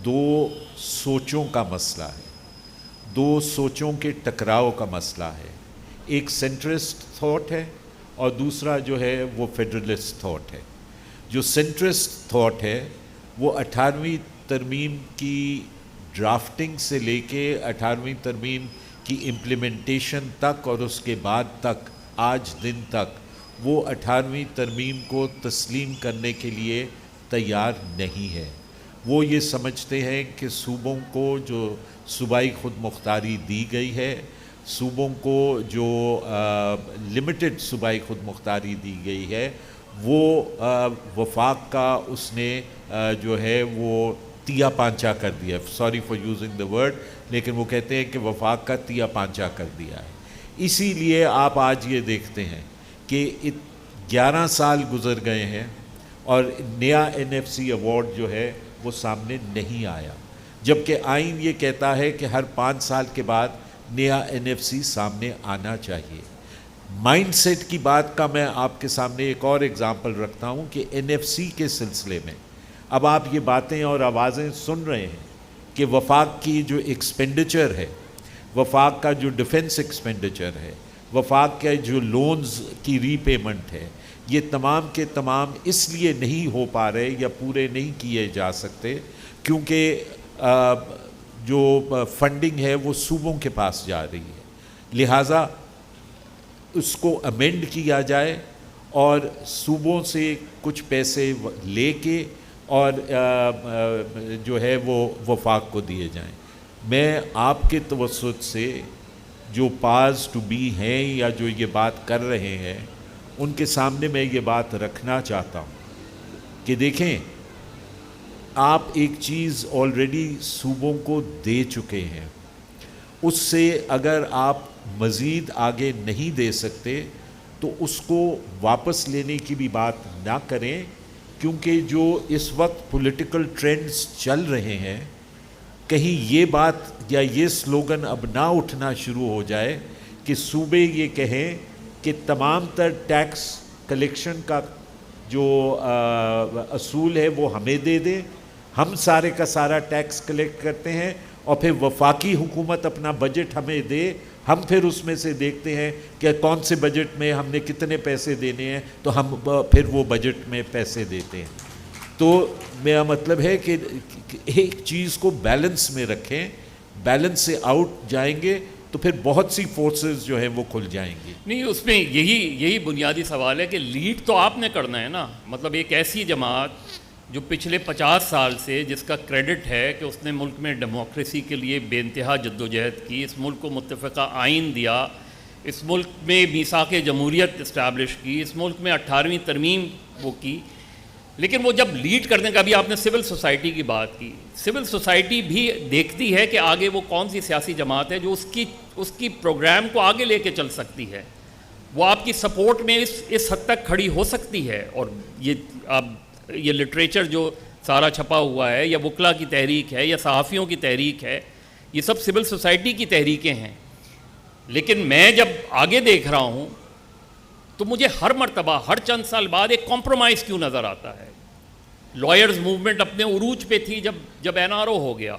دو سوچوں کا مسئلہ ہے، دو سوچوں کے ٹکراؤ کا مسئلہ ہے۔ ایک سینٹرسٹ تھاٹ ہے اور دوسرا جو ہے وہ فیڈرلسٹ تھاٹ ہے۔ جو سینٹرسٹ تھاٹ ہے وہ 18ویں ترمیم کی ڈرافٹنگ سے لے کے 18ویں ترمیم کی امپلیمنٹیشن تک اور اس کے بعد تک آج دن تک وہ 18ویں ترمیم کو تسلیم کرنے کے لیے تیار نہیں ہے۔ وہ یہ سمجھتے ہیں کہ صوبوں کو جو صوبائی خود مختاری دی گئی ہے، صوبوں کو جو لمیٹڈ صوبائی خود مختاری دی گئی ہے، وہ وفاق کا اس نے جو ہے وہ تیا پانچا کر دیا ہے۔ Sorry for using the word, لیکن وہ کہتے ہیں کہ وفاق کا تیا پانچا کر دیا ہے۔ اسی لیے آپ آج یہ دیکھتے ہیں کہ 11 سال گزر گئے ہیں اور نیا NFC ایوارڈ جو ہے وہ سامنے نہیں آیا، جبکہ آئین یہ کہتا ہے کہ ہر 5 سال کے بعد نیا NFC سامنے آنا چاہیے۔ مائنڈ سیٹ کی بات کا میں آپ کے سامنے ایک اور ایگزامپل رکھتا ہوں کہ NFC کے سلسلے میں اب آپ یہ باتیں اور آوازیں سن رہے ہیں کہ وفاق کی جو ایکسپینڈیچر ہے، وفاق کا جو ڈیفنس ایکسپینڈیچر ہے، وفاق کے جو لونز کی ری پیمنٹ ہے، یہ تمام کے تمام اس لیے نہیں ہو پا رہے یا پورے نہیں کیے جا سکتے کیونکہ جو فنڈنگ ہے وہ صوبوں کے پاس جا رہی ہے۔ لہٰذا اس کو امینڈ کیا جائے اور صوبوں سے کچھ پیسے لے کے اور جو ہے وہ وفاق کو دیے جائیں۔ میں آپ کے توسط سے جو پاز ٹو بی ہیں یا جو یہ بات کر رہے ہیں ان کے سامنے میں یہ بات رکھنا چاہتا ہوں کہ دیکھیں، آپ ایک چیز آلریڈی صوبوں کو دے چکے ہیں، اس سے اگر آپ مزید آگے نہیں دے سکتے تو اس کو واپس لینے کی بھی بات نہ کریں، کیونکہ جو اس وقت پولیٹیکل ٹرینڈز چل رہے ہیں، کہیں یہ بات یا یہ سلوگن اب نہ اٹھنا شروع ہو جائے کہ صوبے یہ کہیں کہ تمام تر ٹیکس کلیکشن کا جو اصول ہے وہ ہمیں دے دیں، ہم سارے کا سارا ٹیکس کلیکٹ کرتے ہیں اور پھر وفاقی حکومت اپنا بجٹ ہمیں دے، ہم پھر اس میں سے دیکھتے ہیں کہ کون سے بجٹ میں ہم نے کتنے پیسے دینے ہیں تو ہم پھر وہ بجٹ میں پیسے دیتے ہیں۔ تو میرا مطلب ہے کہ ایک چیز کو بیلنس میں رکھیں، بیلنس سے آؤٹ جائیں گے تو پھر بہت سی فورسز جو ہیں وہ کھل جائیں گی۔ نہیں، اس میں یہی بنیادی سوال ہے کہ لیڈ تو آپ نے کرنا ہے نا۔ مطلب ایک ایسی جماعت جو پچھلے 50 سال سے جس کا کریڈٹ ہے کہ اس نے ملک میں ڈیموکریسی کے لیے بے انتہا جدوجہد کی، اس ملک کو متفقہ آئین دیا، اس ملک میں میثاق جمہوریت اسٹیبلش کی، اس ملک میں 18ویں ترمیم وہ کی، لیکن وہ جب لیڈ کرنے کا بھی آپ نے سول سوسائٹی کی بات کی، سول سوسائٹی بھی دیکھتی ہے کہ آگے وہ کون سی سیاسی جماعت ہے جو اس کی پروگرام کو آگے لے کے چل سکتی ہے، وہ آپ کی سپورٹ میں اس حد تک کھڑی ہو سکتی ہے۔ اور یہ لٹریچر جو سارا چھپا ہوا ہے یا وکلا کی تحریک ہے یا صحافیوں کی تحریک ہے، یہ سب سول سوسائٹی کی تحریکیں ہیں۔ لیکن میں جب آگے دیکھ رہا ہوں تو مجھے ہر مرتبہ ہر چند سال بعد ایک کمپرومائز کیوں نظر آتا ہے۔ لائرز موومنٹ اپنے عروج پہ تھی جب NRO ہو گیا،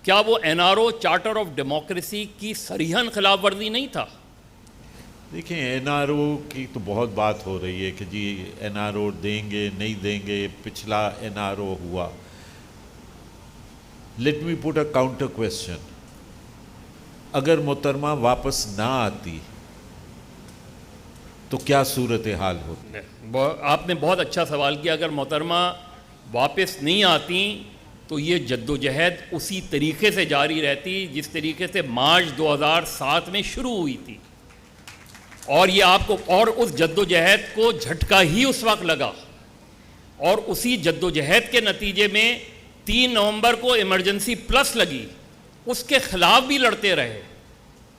کیا وہ NRO چارٹر آف ڈیموکریسی کی صریحاً خلاف ورزی نہیں تھا؟ دیکھیں، NRO کی تو بہت بات ہو رہی ہے کہ جی NRO دیں گے نہیں دیں گے، پچھلا NRO ہوا۔ Let me put a counter question, اگر محترمہ واپس نہ آتی تو کیا صورتحال ہوتی؟ آپ نے بہت اچھا سوال کیا. اگر محترمہ واپس نہیں آتی تو یہ جدوجہد اسی طریقے سے جاری رہتی جس طریقے سے مارچ 2007 میں شروع ہوئی تھی, اور یہ آپ کو, اور اس جدوجہد کو جھٹکا ہی اس وقت لگا, اور اسی جدوجہد کے نتیجے میں 3 نومبر کو ایمرجنسی پلس لگی, اس کے خلاف بھی لڑتے رہے.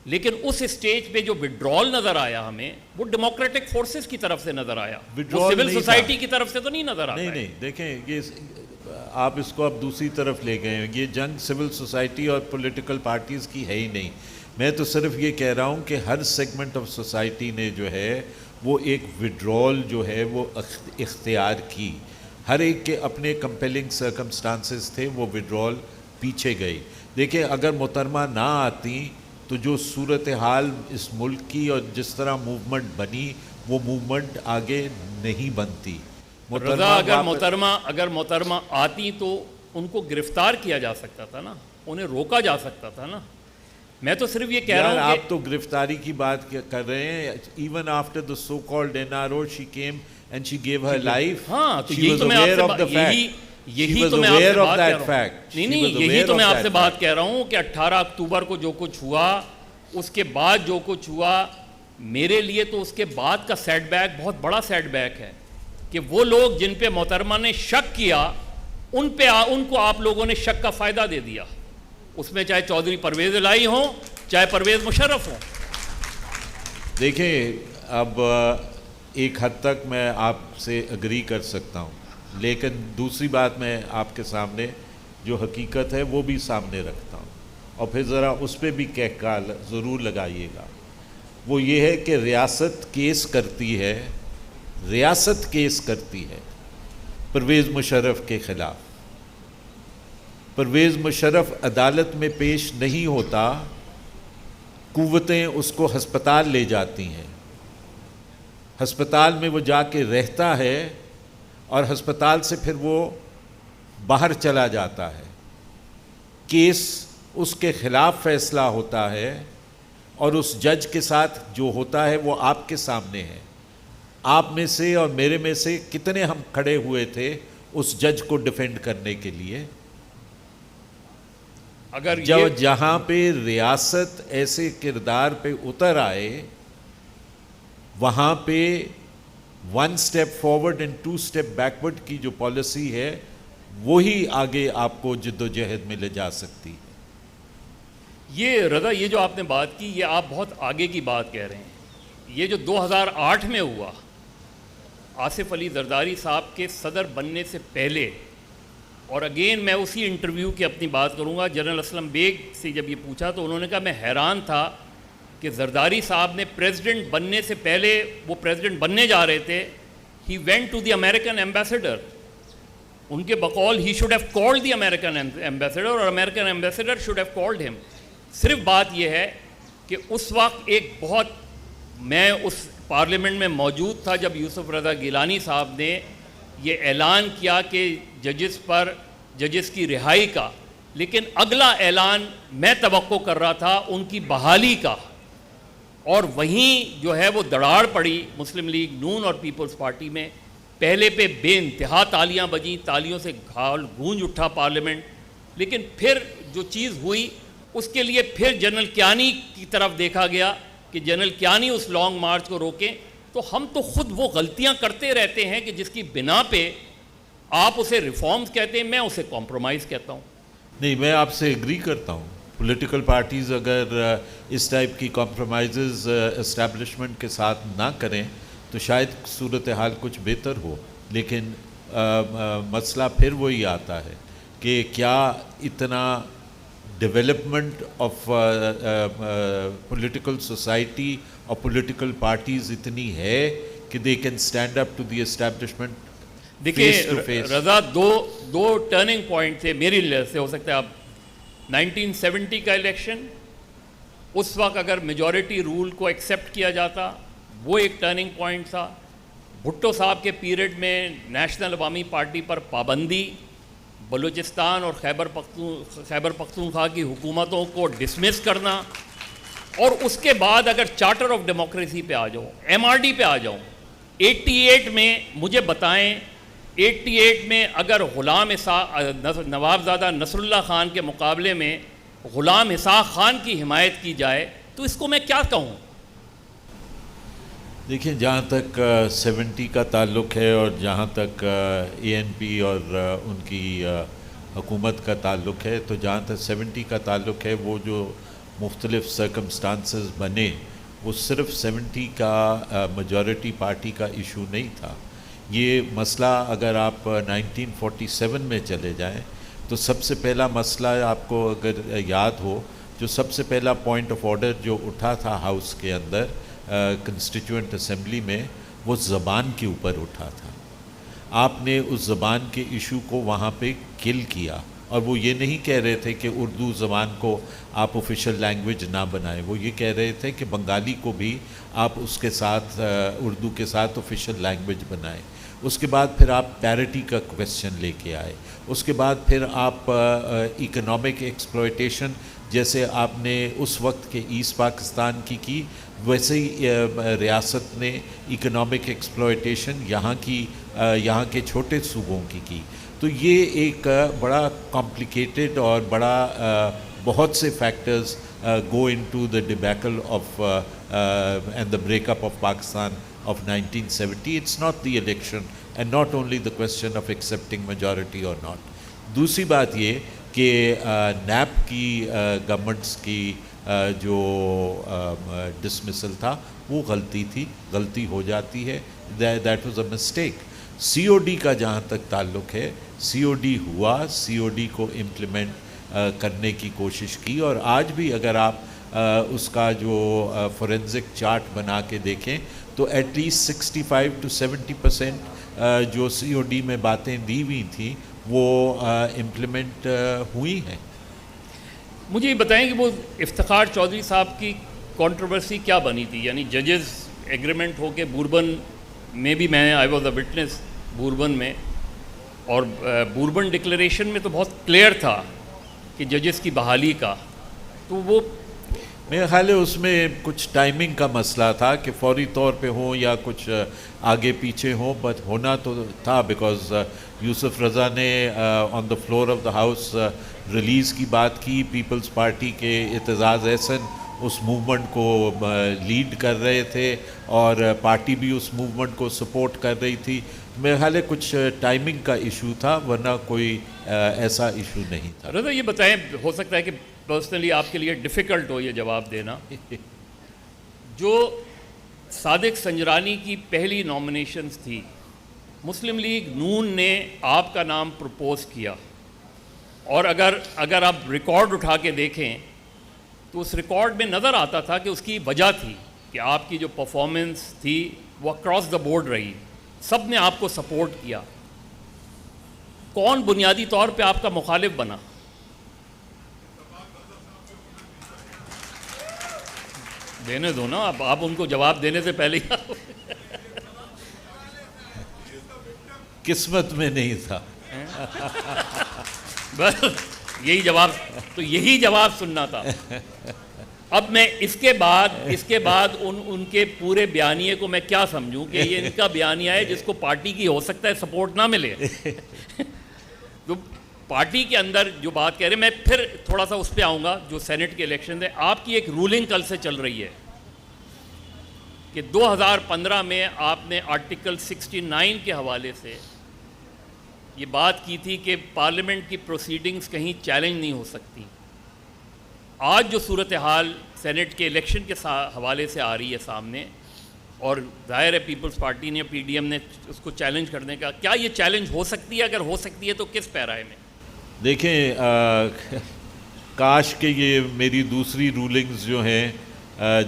لیکن اس اسٹیج پہ جو وڈرال نظر آیا ہمیں, وہ ڈیموکریٹک فورسز کی طرف سے نظر آیا, وہ سول سوسائٹی کی طرف سے تو نہیں نظر آتا. نہیں دیکھیں, یہ آپ اس کو اب دوسری طرف لے گئے ہیں. یہ جنگ سول سوسائٹی اور پولیٹیکل پارٹیز کی ہے ہی نہیں. میں تو صرف یہ کہہ رہا ہوں کہ ہر سیگمنٹ آف سوسائٹی نے جو ہے وہ ایک وڈرال جو ہے وہ اختیار کی. ہر ایک کے اپنے کمپیلنگ سرکمسٹانسز تھے, وہ وڈرال پیچھے گئی. دیکھیں, اگر محترمہ نہ آتی تو جو صورتحال اس ملک کی اور جس طرح موومنٹ بنی, وہ موومنٹ آگے نہیں بنتی. رضا, اگر محترمہ آتی تو ان کو گرفتار کیا جا سکتا تھا نا, انہیں روکا جا سکتا تھا نا. میں تو صرف یہ کہہ رہا ہوں کہ آپ تو گرفتاری کی بات کر رہے ہیں. Even after the so called NRO she came and she gave her life. ہاں, تو یہی تو میں آپ سے بات کہہ رہا ہوں کہ 18 اکتوبر کو جو کچھ ہوا, اس کے بعد جو کچھ ہوا, میرے لیے تو اس کے بعد کا سیٹ بیک بہت بڑا سیٹ بیک ہے کہ وہ لوگ جن پہ محترمہ نے شک کیا, ان کو آپ لوگوں نے شک کا فائدہ دے دیا. اس میں چاہے چودھری پرویز الہی ہوں, چاہے پرویز مشرف ہوں. دیکھیں, اب ایک حد تک میں آپ سے اگری کر سکتا ہوں, لیکن دوسری بات میں آپ کے سامنے جو حقیقت ہے وہ بھی سامنے رکھتا ہوں, اور پھر ذرا اس پہ بھی کہکال ضرور لگائیے گا. وہ یہ ہے کہ ریاست کیس کرتی ہے پرویز مشرف کے خلاف. پرویز مشرف عدالت میں پیش نہیں ہوتا, قوتیں اس کو ہسپتال لے جاتی ہیں, ہسپتال میں وہ جا کے رہتا ہے, اور ہسپتال سے پھر وہ باہر چلا جاتا ہے. کیس اس کے خلاف فیصلہ ہوتا ہے, اور اس جج کے ساتھ جو ہوتا ہے وہ آپ کے سامنے ہے. آپ میں سے اور میرے میں سے کتنے ہم کھڑے ہوئے تھے اس جج کو ڈیفینڈ کرنے کے لیے. اگر جہاں پہ ریاست ایسے کردار پہ اتر آئے, وہاں پہ 1 step forward and 2 step backward کی جو پالیسی ہے وہی آگے آپ کو جدوجہد میں لے جا سکتی ہے. یہ رضا, یہ جو آپ نے بات کی, یہ آپ بہت آگے کی بات کہہ رہے ہیں. یہ جو 2008 میں ہوا, آصف علی زرداری صاحب کے صدر بننے سے پہلے, اور اگین میں اسی انٹرویو کی اپنی بات کروں گا, جنرل اسلم بیگ سے جب یہ پوچھا تو انہوں نے کہا میں حیران تھا کہ زرداری صاحب نے پریزیڈنٹ بننے سے پہلے, وہ پریزیڈنٹ بننے جا رہے تھے, he went to the American ambassador. ان کے بقول he should have called the American ambassador, اور American ambassador should have called him. صرف بات یہ ہے کہ اس وقت ایک بہت, میں اس پارلیمنٹ میں موجود تھا جب یوسف رضا گیلانی صاحب نے یہ اعلان کیا کہ ججز کی رہائی کا, لیکن اگلا اعلان میں توقع کر رہا تھا ان کی بحالی کا, اور وہیں جو ہے وہ دڑاڑ پڑی مسلم لیگ نون اور پیپلز پارٹی میں. پہلے پہ بے انتہا تالیاں بجیں, تالیوں سے گونج اٹھا پارلیمنٹ, لیکن پھر جو چیز ہوئی اس کے لیے پھر جنرل کیانی کی طرف دیکھا گیا کہ جنرل کیانی اس لانگ مارچ کو روکیں. تو ہم تو خود وہ غلطیاں کرتے رہتے ہیں کہ جس کی بنا پہ آپ اسے ریفارمز کہتے ہیں, میں اسے کمپرومائز کہتا ہوں. نہیں, میں آپ سے ایگری کرتا ہوں. پولیٹیکل پارٹیز اگر اس ٹائپ کی کمپرومائزز اسٹیبلشمنٹ کے ساتھ نہ کریں تو شاید صورتحال کچھ بہتر ہو, لیکن مسئلہ پھر وہی آتا ہے کہ کیا اتنا ڈیولپمنٹ آف پولیٹیکل سوسائٹی اور پولیٹیکل پارٹیز اتنی ہے کہ they can stand up to the establishment. دیکھیے رضا, دو ٹرننگ پوائنٹ تھے میری لیے سے. ہو سکتا ہے آپ 1970 کا الیکشن, اس وقت اگر میجورٹی رول کو ایکسیپٹ کیا جاتا وہ ایک ٹرننگ پوائنٹ تھا. بھٹو صاحب کے پیریڈ میں نیشنل عوامی پارٹی پر پابندی, بلوچستان اور خیبر پختونخوا کی حکومتوں کو ڈسمس کرنا, اور اس کے بعد اگر چارٹر آف ڈیموکریسی پہ آ جاؤں, ایم آر ڈی پہ آ جاؤں, 88 میں مجھے بتائیں 88 میں اگر نوابزادہ نصر اللہ خان کے مقابلے میں غلام اسحاق خان کی حمایت کی جائے تو اس کو میں کیا کہوں؟ دیکھیں, جہاں تک 70 کا تعلق ہے اور جہاں تک اے این پی اور ان کی حکومت کا تعلق ہے, تو جہاں تک 70 کا تعلق ہے, وہ جو مختلف سرکمسٹانسز بنے وہ صرف 70 کا میجورٹی پارٹی کا ایشو نہیں تھا. یہ مسئلہ اگر آپ 1947 میں چلے جائیں تو سب سے پہلا مسئلہ آپ کو اگر یاد ہو, جو سب سے پہلا پوائنٹ آف آرڈر جو اٹھا تھا ہاؤس کے اندر کنسٹیٹیوئنٹ اسمبلی میں, وہ زبان کے اوپر اٹھا تھا. آپ نے اس زبان کے ایشو کو وہاں پہ کل کیا, اور وہ یہ نہیں کہہ رہے تھے کہ اردو زبان کو آپ آفیشیل لینگویج نہ بنائیں, وہ یہ کہہ رہے تھے کہ بنگالی کو بھی آپ اس کے ساتھ اردو کے ساتھ آفیشیل لینگویج بنائیں. اس کے بعد پھر آپ پیرٹی کا کویسچن لے کے آئے. اس کے بعد پھر آپ اکنامک ایکسپلوئٹیشن, جیسے آپ نے اس وقت کے ایسٹ پاکستان کی ویسے ہی ریاست نے اکنامک ایکسپلوئٹیشن یہاں کے چھوٹے صوبوں کی. تو یہ ایک بڑا کمپلیکیٹڈ اور بڑا بہت سے factors go into the debacle of and the breakup of Pakistan of 1970. It's not the election and not only the question of accepting majority or not. دوسری بات یہ کہ نیب کی گورنمنٹس کی جو ڈسمسل تھا وہ غلطی تھی, غلطی ہو جاتی ہے, that was a mistake. C O D کا جہاں تک تعلق ہے, سی او ڈی ہوا, سی او ڈی کو امپلیمنٹ کرنے کی کوشش کی, اور آج بھی اگر آپ اس کا جو فورینزک چارٹ بنا کے دیکھیں تو ایٹ لیسٹ 65 to 70% جو سی او ڈی میں باتیں دی ہوئی تھیں وہ امپلیمنٹ ہوئی ہیں. مجھے یہ بتائیں کہ وہ افتخار چودھری صاحب کی کنٹروورسی کیا بنی تھی؟ یعنی ججز ایگریمنٹ ہو کے بوربن میں بھی میں I was a witness bourbon میں, اور بوربن ڈکلیریشن میں تو بہت کلیئر تھا کہ ججز کی بحالی کا, تو وہ میرے خیال ہے اس میں کچھ ٹائمنگ کا مسئلہ تھا کہ فوری طور پہ ہوں یا کچھ آگے پیچھے ہوں, بٹ ہونا تو تھا بیکاز یوسف رضا نے on the floor of the house release کی بات کی. پیپلز پارٹی کے اعتزاز احسن اس موومنٹ کو لیڈ کر رہے تھے اور پارٹی بھی اس موومنٹ کو سپورٹ کر رہی تھی. میرے خیال ہے کچھ ٹائمنگ کا ایشو تھا, ورنہ کوئی ایسا ایشو نہیں تھا. رضا یہ بتائیں, ہو سکتا ہے کہ پرسنلی آپ کے لیے ڈیفیکلٹ ہو یہ جواب دینا, جو صادق سنجرانی کی پہلی نامینیشنز تھی, مسلم لیگ نون نے آپ کا نام پرپوز کیا, اور اگر آپ ریکارڈ اٹھا کے دیکھیں تو اس ریکارڈ میں نظر آتا تھا کہ اس کی وجہ تھی کہ آپ کی جو پرفارمنس تھی وہ اکراس دا بورڈ رہی, سب نے آپ کو سپورٹ کیا. کون بنیادی طور پہ آپ کا مخالف بنا؟ دینے دو نا, آپ ان کو جواب دینے سے پہلے ہی قسمت میں نہیں تھا. بس یہی جواب سننا تھا. اب میں اس کے بعد ان کے پورے بیانیے کو میں کیا سمجھوں کہ یہ ان کا بیانیہ ہے جس کو پارٹی کی ہو سکتا ہے سپورٹ نہ ملے. تو پارٹی کے اندر جو بات کہہ رہے ہیں, میں پھر تھوڑا سا اس پہ آؤں گا جو سینٹ کے الیکشن ہے. آپ کی ایک رولنگ کل سے چل رہی ہے کہ 2015 میں آپ نے آرٹیکل 69 کے حوالے سے یہ بات کی تھی کہ پارلیمنٹ کی پروسیڈنگز کہیں چیلنج نہیں ہو سکتی. آج جو صورتحال سینٹ کے الیکشن کے حوالے سے آ رہی ہے سامنے, اور ظاہر ہے پیپلز پارٹی نے, پی ڈی ایم نے اس کو چیلنج کرنے کا, کیا یہ چیلنج ہو سکتی ہے؟ اگر ہو سکتی ہے تو کس پیرائے میں؟ دیکھیں, کاش کہ یہ میری دوسری رولنگز جو ہیں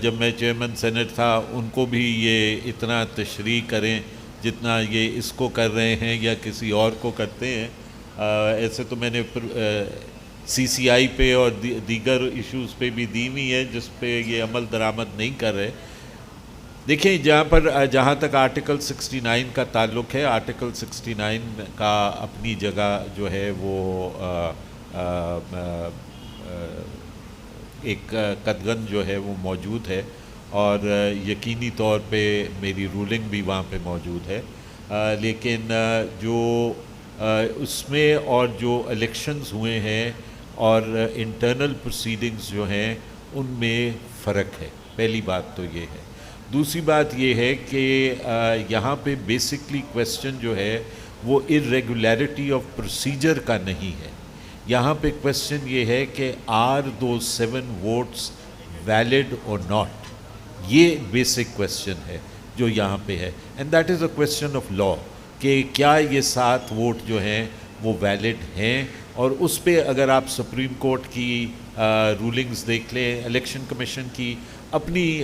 جب میں چیئرمین سینٹ تھا ان کو بھی یہ اتنا تشریح کریں جتنا یہ اس کو کر رہے ہیں یا کسی اور کو کرتے ہیں. ایسے تو میں نے سی سی آئی پہ اور دیگر ایشوز پہ بھی دی ہوئی ہے جس پہ یہ عمل درآمد نہیں کر رہے. دیکھیں, جہاں تک آرٹیکل 69 کا تعلق ہے, آرٹیکل 69 کا اپنی جگہ جو ہے وہ ایک قدغن جو ہے وہ موجود ہے اور یقینی طور پہ میری رولنگ بھی وہاں پہ موجود ہے، لیکن جو اس میں اور جو الیکشنز ہوئے ہیں اور انٹرنل پروسیڈنگز جو ہیں ان میں فرق ہے. پہلی بات تو یہ ہے. دوسری بات یہ ہے کہ یہاں پہ بیسکلی کویسچن جو ہے وہ irregularity آف پروسیجر کا نہیں ہے. یہاں پہ کویسچن یہ ہے کہ are those 7 votes valid or not. یہ بیسک کویسچن ہے جو یہاں پہ ہے، and that is a question of law کہ کیا یہ 7 ووٹ جو ہیں وہ ویلڈ ہیں. اور اس پہ اگر آپ سپریم کورٹ کی رولنگز دیکھ لیں، الیکشن کمیشن کی اپنی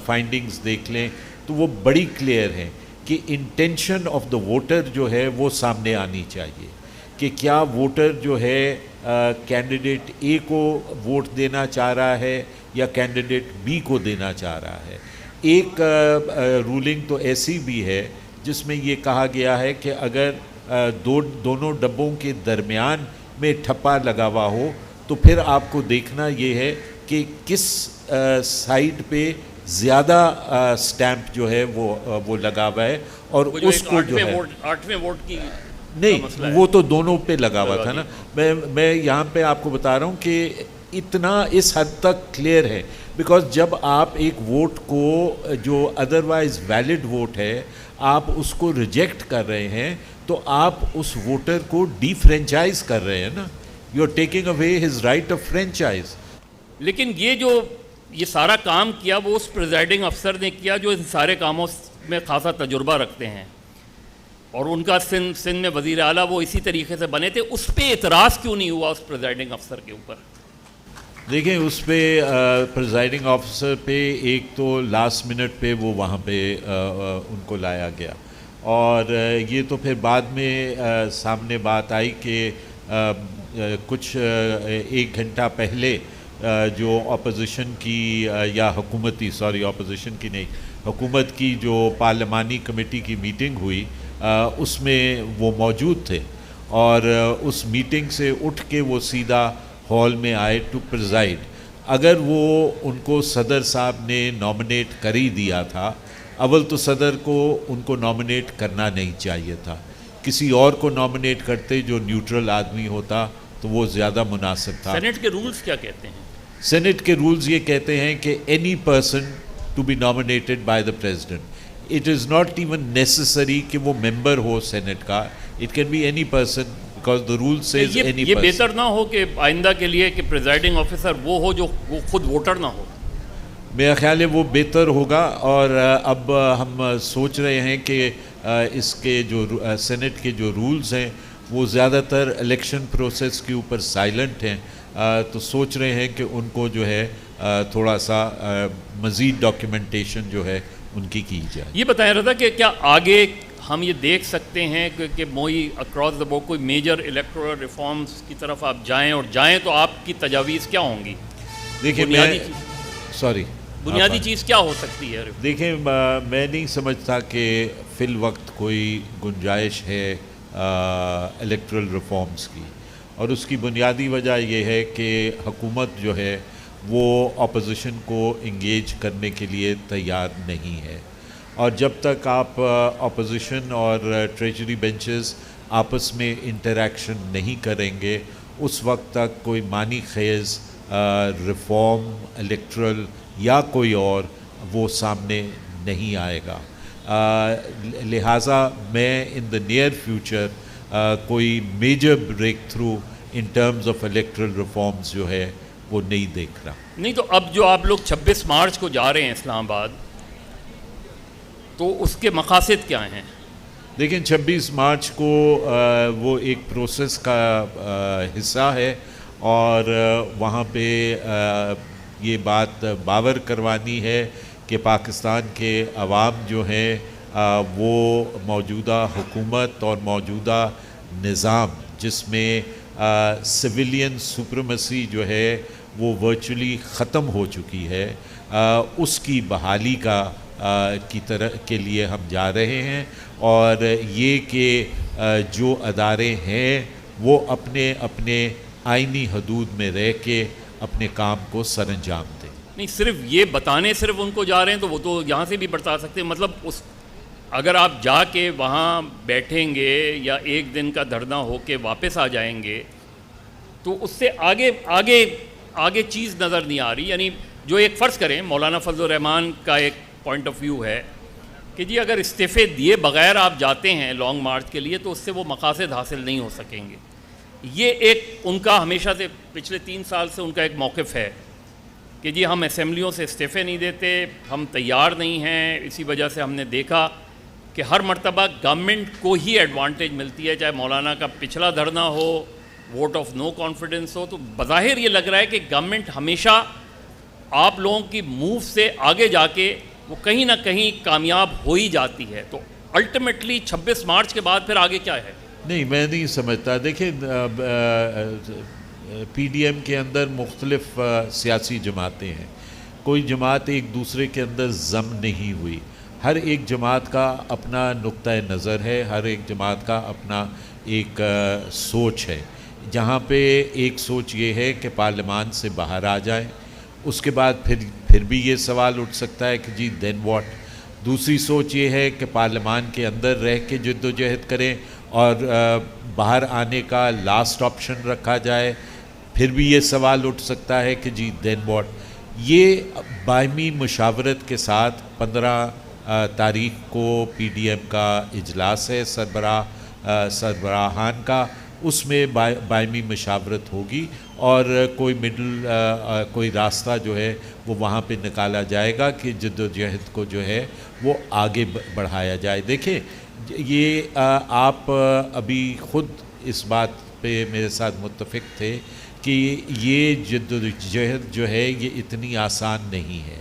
فائنڈنگز دیکھ لیں تو وہ بڑی کلیئر ہیں کہ انٹینشن آف دا ووٹر جو ہے وہ سامنے آنی چاہیے کہ کیا ووٹر جو ہے کینڈیڈیٹ اے کو ووٹ دینا چاہ رہا ہے یا کینڈیڈیٹ بی کو دینا چاہ رہا ہے. ایک رولنگ تو ایسی بھی ہے جس میں یہ کہا گیا ہے کہ اگر دونوں ڈبوں کے درمیان میں ٹھپا لگا ہوا ہو تو پھر آپ کو دیکھنا یہ ہے کہ کس سائڈ پہ زیادہ سٹیمپ جو ہے وہ لگا ہوا ہے اور اس کو جو ہے 8ویں ووٹ کی نہیں، وہ تو دونوں پہ لگا ہوا تھا نا. میں یہاں پہ آپ کو بتا رہا ہوں کہ اتنا اس حد تک کلیئر ہے بیکاز جب آپ ایک ووٹ کو جو ادروائز ویلڈ ووٹ ہے آپ اس کو ریجیکٹ کر رہے ہیں تو آپ اس ووٹر کو ڈی فرینچائز کر رہے ہیں نا. You are taking away his right of franchise. لیکن یہ سارا کام کیا وہ اس پریزائڈنگ افسر نے کیا جو ان سارے کاموں میں خاصا تجربہ رکھتے ہیں، اور ان کا سندھ میں وزیر اعلیٰ وہ اسی طریقے سے بنے تھے. اس پہ اعتراض کیوں نہیں ہوا اس پریزائڈنگ افسر کے اوپر؟ دیکھیں اس پہ پریزائڈنگ آفیسر پہ ایک تو لاسٹ منٹ پہ وہ وہاں پہ ان کو لایا گیا، اور یہ تو پھر بعد میں سامنے بات آئی کہ کچھ 1 گھنٹہ پہلے جو اپوزیشن کی یا اپوزیشن کی نہیں، حکومت کی جو پارلیمانی کمیٹی کی میٹنگ ہوئی اس میں وہ موجود تھے، اور اس میٹنگ سے اٹھ کے وہ سیدھا ہال میں آئے ٹو پریزائڈ. اگر وہ ان کو صدر صاحب نے نامنیٹ کر ہی دیا تھا، اول تو صدر کو ان کو نامنیٹ کرنا نہیں چاہیے تھا، کسی اور کو نامنیٹ کرتے جو نیوٹرل آدمی ہوتا تو وہ زیادہ مناسب تھا. سینٹ کے رولز کیا کہتے ہیں؟ سینٹ کے رولز یہ کہتے ہیں کہ any person to be nominated by the president. It is not even necessary کہ وہ ممبر ہو سینٹ کا، it can be any person because the rule says any person. یہ بہتر نہ ہو کہ آئندہ کے لیے کہ پریزائڈنگ آفیسر وہ ہو جو وہ خود ووٹر نہ ہو؟ میرا خیال ہے وہ بہتر ہوگا. اور اب ہم سوچ رہے ہیں کہ اس کے جو سینٹ کے جو رولز ہیں وہ زیادہ تر الیکشن پروسیس کے اوپر سائلنٹ ہیں، تو سوچ رہے ہیں کہ ان کو جو ہے تھوڑا سا مزید ڈاکیومنٹیشن جو ہے ان کی جائے. یہ بتایا رہا تھا کہ کیا آگے ہم یہ دیکھ سکتے ہیں کہ موئی اکراس دا بورڈ کوئی میجر الیکٹورل ریفارمز کی طرف آپ جائیں، اور جائیں تو آپ کی تجاویز کیا ہوں گی؟ دیکھیں بنیادی چیز کیا ہو سکتی ہے؟ دیکھیں میں نہیں سمجھتا کہ فی الوقت کوئی گنجائش ہے الیکٹرل ریفارمز کی، اور اس کی بنیادی وجہ یہ ہے کہ حکومت جو ہے وہ اپوزیشن کو انگیج کرنے کے لیے تیار نہیں ہے. اور جب تک آپ اپوزیشن اور ٹریجری بینچز آپس میں انٹریکشن نہیں کریں گے اس وقت تک کوئی معنی خیز ریفارم الیکٹرل یا کوئی اور وہ سامنے نہیں آئے گا. لہٰذا میں ان دا نیئر فیوچر کوئی major breakthrough in terms of electoral reforms جو ہے وہ نہیں دیکھ رہا. نہیں تو اب جو آپ لوگ 26 مارچ کو جا رہے ہیں اسلام آباد، تو اس کے مقاصد کیا ہیں؟ دیکھیں 26 مارچ کو وہ ایک پروسیس کا حصہ ہے، اور وہاں پہ یہ بات باور کروانی ہے کہ پاکستان کے عوام جو ہیں وہ موجودہ حکومت اور موجودہ نظام جس میں سویلین سپریمیسی جو ہے وہ ورچولی ختم ہو چکی ہے، اس کی بحالی کے لیے ہم جا رہے ہیں. اور یہ کہ جو ادارے ہیں وہ اپنے اپنے آئینی حدود میں رہ کے اپنے کام کو سر انجام دیں. نہیں صرف یہ بتانے صرف ان کو جا رہے ہیں تو وہ تو یہاں سے بھی بتا سکتے ہیں. مطلب اس اگر آپ جا کے وہاں بیٹھیں گے یا ایک دن کا دھرنا ہو کے واپس آ جائیں گے تو اس سے آگے چیز نظر نہیں آ رہی. یعنی جو ایک فرض کریں مولانا فضل الرحمان کا ایک پوائنٹ آف ویو ہے کہ جی اگر استعفے دیے بغیر آپ جاتے ہیں لانگ مارچ کے لیے تو اس سے وہ مقاصد حاصل نہیں ہو سکیں گے. یہ ایک ان کا ہمیشہ سے پچھلے 3 سال سے ان کا ایک موقف ہے کہ جی ہم اسمبلیوں سے استعفے نہیں دیتے, ہم تیار نہیں ہیں. اسی وجہ سے ہم نے دیکھا کہ ہر مرتبہ گورنمنٹ کو ہی ایڈوانٹیج ملتی ہے, چاہے مولانا کا پچھلا دھرنا ہو, ووٹ آف نو کانفیڈنس ہو. تو بظاہر یہ لگ رہا ہے کہ گورنمنٹ ہمیشہ آپ لوگوں کی موو سے آگے جا کے وہ کہیں نہ کہیں کامیاب ہو ہی جاتی ہے. تو الٹیمیٹلی 26 مارچ کے بعد پھر آگے کیا ہے؟ نہیں, میں نہیں سمجھتا. دیکھیں پی ڈی ایم کے اندر مختلف سیاسی جماعتیں ہیں. کوئی جماعت ایک دوسرے کے اندر ضم نہیں ہوئی. ہر ایک جماعت کا اپنا نقطہ نظر ہے, ہر ایک جماعت کا اپنا ایک سوچ ہے. جہاں پہ ایک سوچ یہ ہے کہ پارلیمان سے باہر آ جائیں, اس کے بعد پھر بھی یہ سوال اٹھ سکتا ہے کہ جی دین واٹ. دوسری سوچ یہ ہے کہ پارلیمان کے اندر رہ کے جد و جہد کریں اور باہر آنے کا لاسٹ آپشن رکھا جائے. پھر بھی یہ سوال اٹھ سکتا ہے کہ جی دین واٹ. یہ باہمی مشاورت کے ساتھ 15 تاریخ کو پی ڈی ایم کا اجلاس ہے سربراہان کا, اس میں باہمی مشاورت ہوگی اور کوئی راستہ جو ہے وہ وہاں پہ نکالا جائے گا کہ جد و جہد کو جو ہے وہ آگے بڑھایا جائے. دیکھیں یہ آپ ابھی خود اس بات پہ میرے ساتھ متفق تھے کہ یہ جد و جہد جو ہے یہ اتنی آسان نہیں ہے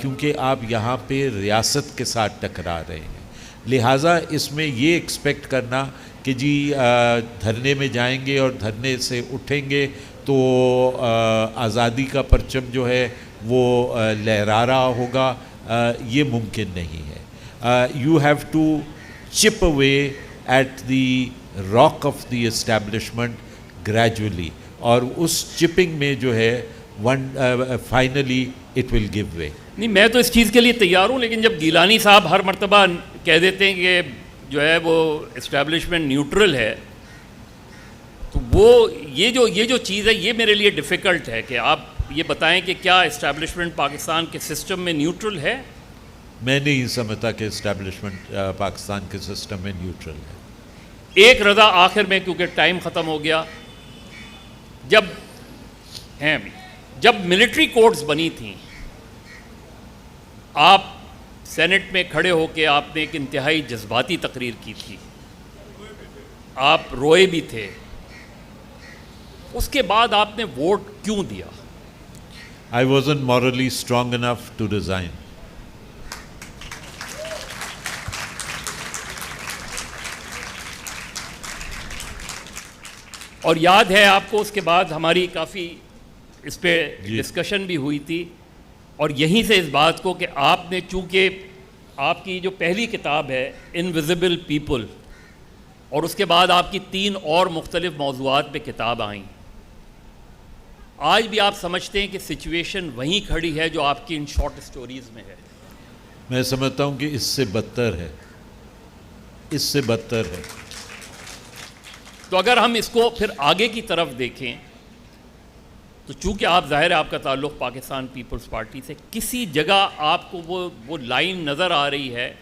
کیونکہ آپ یہاں پہ ریاست کے ساتھ ٹکرا رہے ہیں. لہٰذا اس میں یہ ایکسپیکٹ کرنا کہ جی دھرنے میں جائیں گے اور دھرنے سے اٹھیں گے تو آزادی کا پرچم جو ہے وہ لہرا رہا ہوگا, یہ ممکن نہیں ہے. You have to chip away at the rock of the establishment gradually, اور اس چپنگ میں جو ہے finally it will give way. نہیں میں تو اس چیز کے لیے تیار ہوں, لیکن جب گیلانی صاحب ہر مرتبہ کہہ دیتے ہیں کہ جو ہے وہ اسٹیبلشمنٹ نیوٹرل ہے تو وہ یہ جو چیز ہے یہ میرے لیے ڈیفیکلٹ ہے کہ آپ یہ بتائیں کہ کیا اسٹیبلشمنٹ پاکستان کے سسٹم میں نیوٹرل ہے. میں نہیں سمجھتا کہ اسٹیبلشمنٹ پاکستان کے سسٹم میں نیوٹرل ہے. ایک رضا آخر میں کیونکہ ٹائم ختم ہو گیا, جب ملٹری کورٹس بنی تھیں آپ سینٹ میں کھڑے ہو کے آپ نے ایک انتہائی جذباتی تقریر کی تھی, آپ روئے بھی تھے. اس کے بعد آپ نے ووٹ کیوں دیا؟ I wasn't morally strong enough to resign. اور یاد ہے آپ کو اس کے بعد ہماری کافی اس پہ ڈسکشن بھی ہوئی تھی, اور یہیں سے اس بات کو کہ آپ نے چونکہ آپ کی جو پہلی کتاب ہے انویزیبل پیپل اور اس کے بعد آپ کی 3 اور مختلف موضوعات پہ کتاب آئیں, آج بھی آپ سمجھتے ہیں کہ سچویشن وہیں کھڑی ہے جو آپ کی ان شارٹ سٹوریز میں ہے؟ میں سمجھتا ہوں کہ اس سے بدتر ہے, اس سے بدتر ہے. تو اگر ہم اس کو پھر آگے کی طرف دیکھیں تو چونکہ آپ ظاہر ہے آپ کا تعلق پاکستان پیپلز پارٹی سے, کسی جگہ آپ کو وہ لائن نظر آ رہی ہے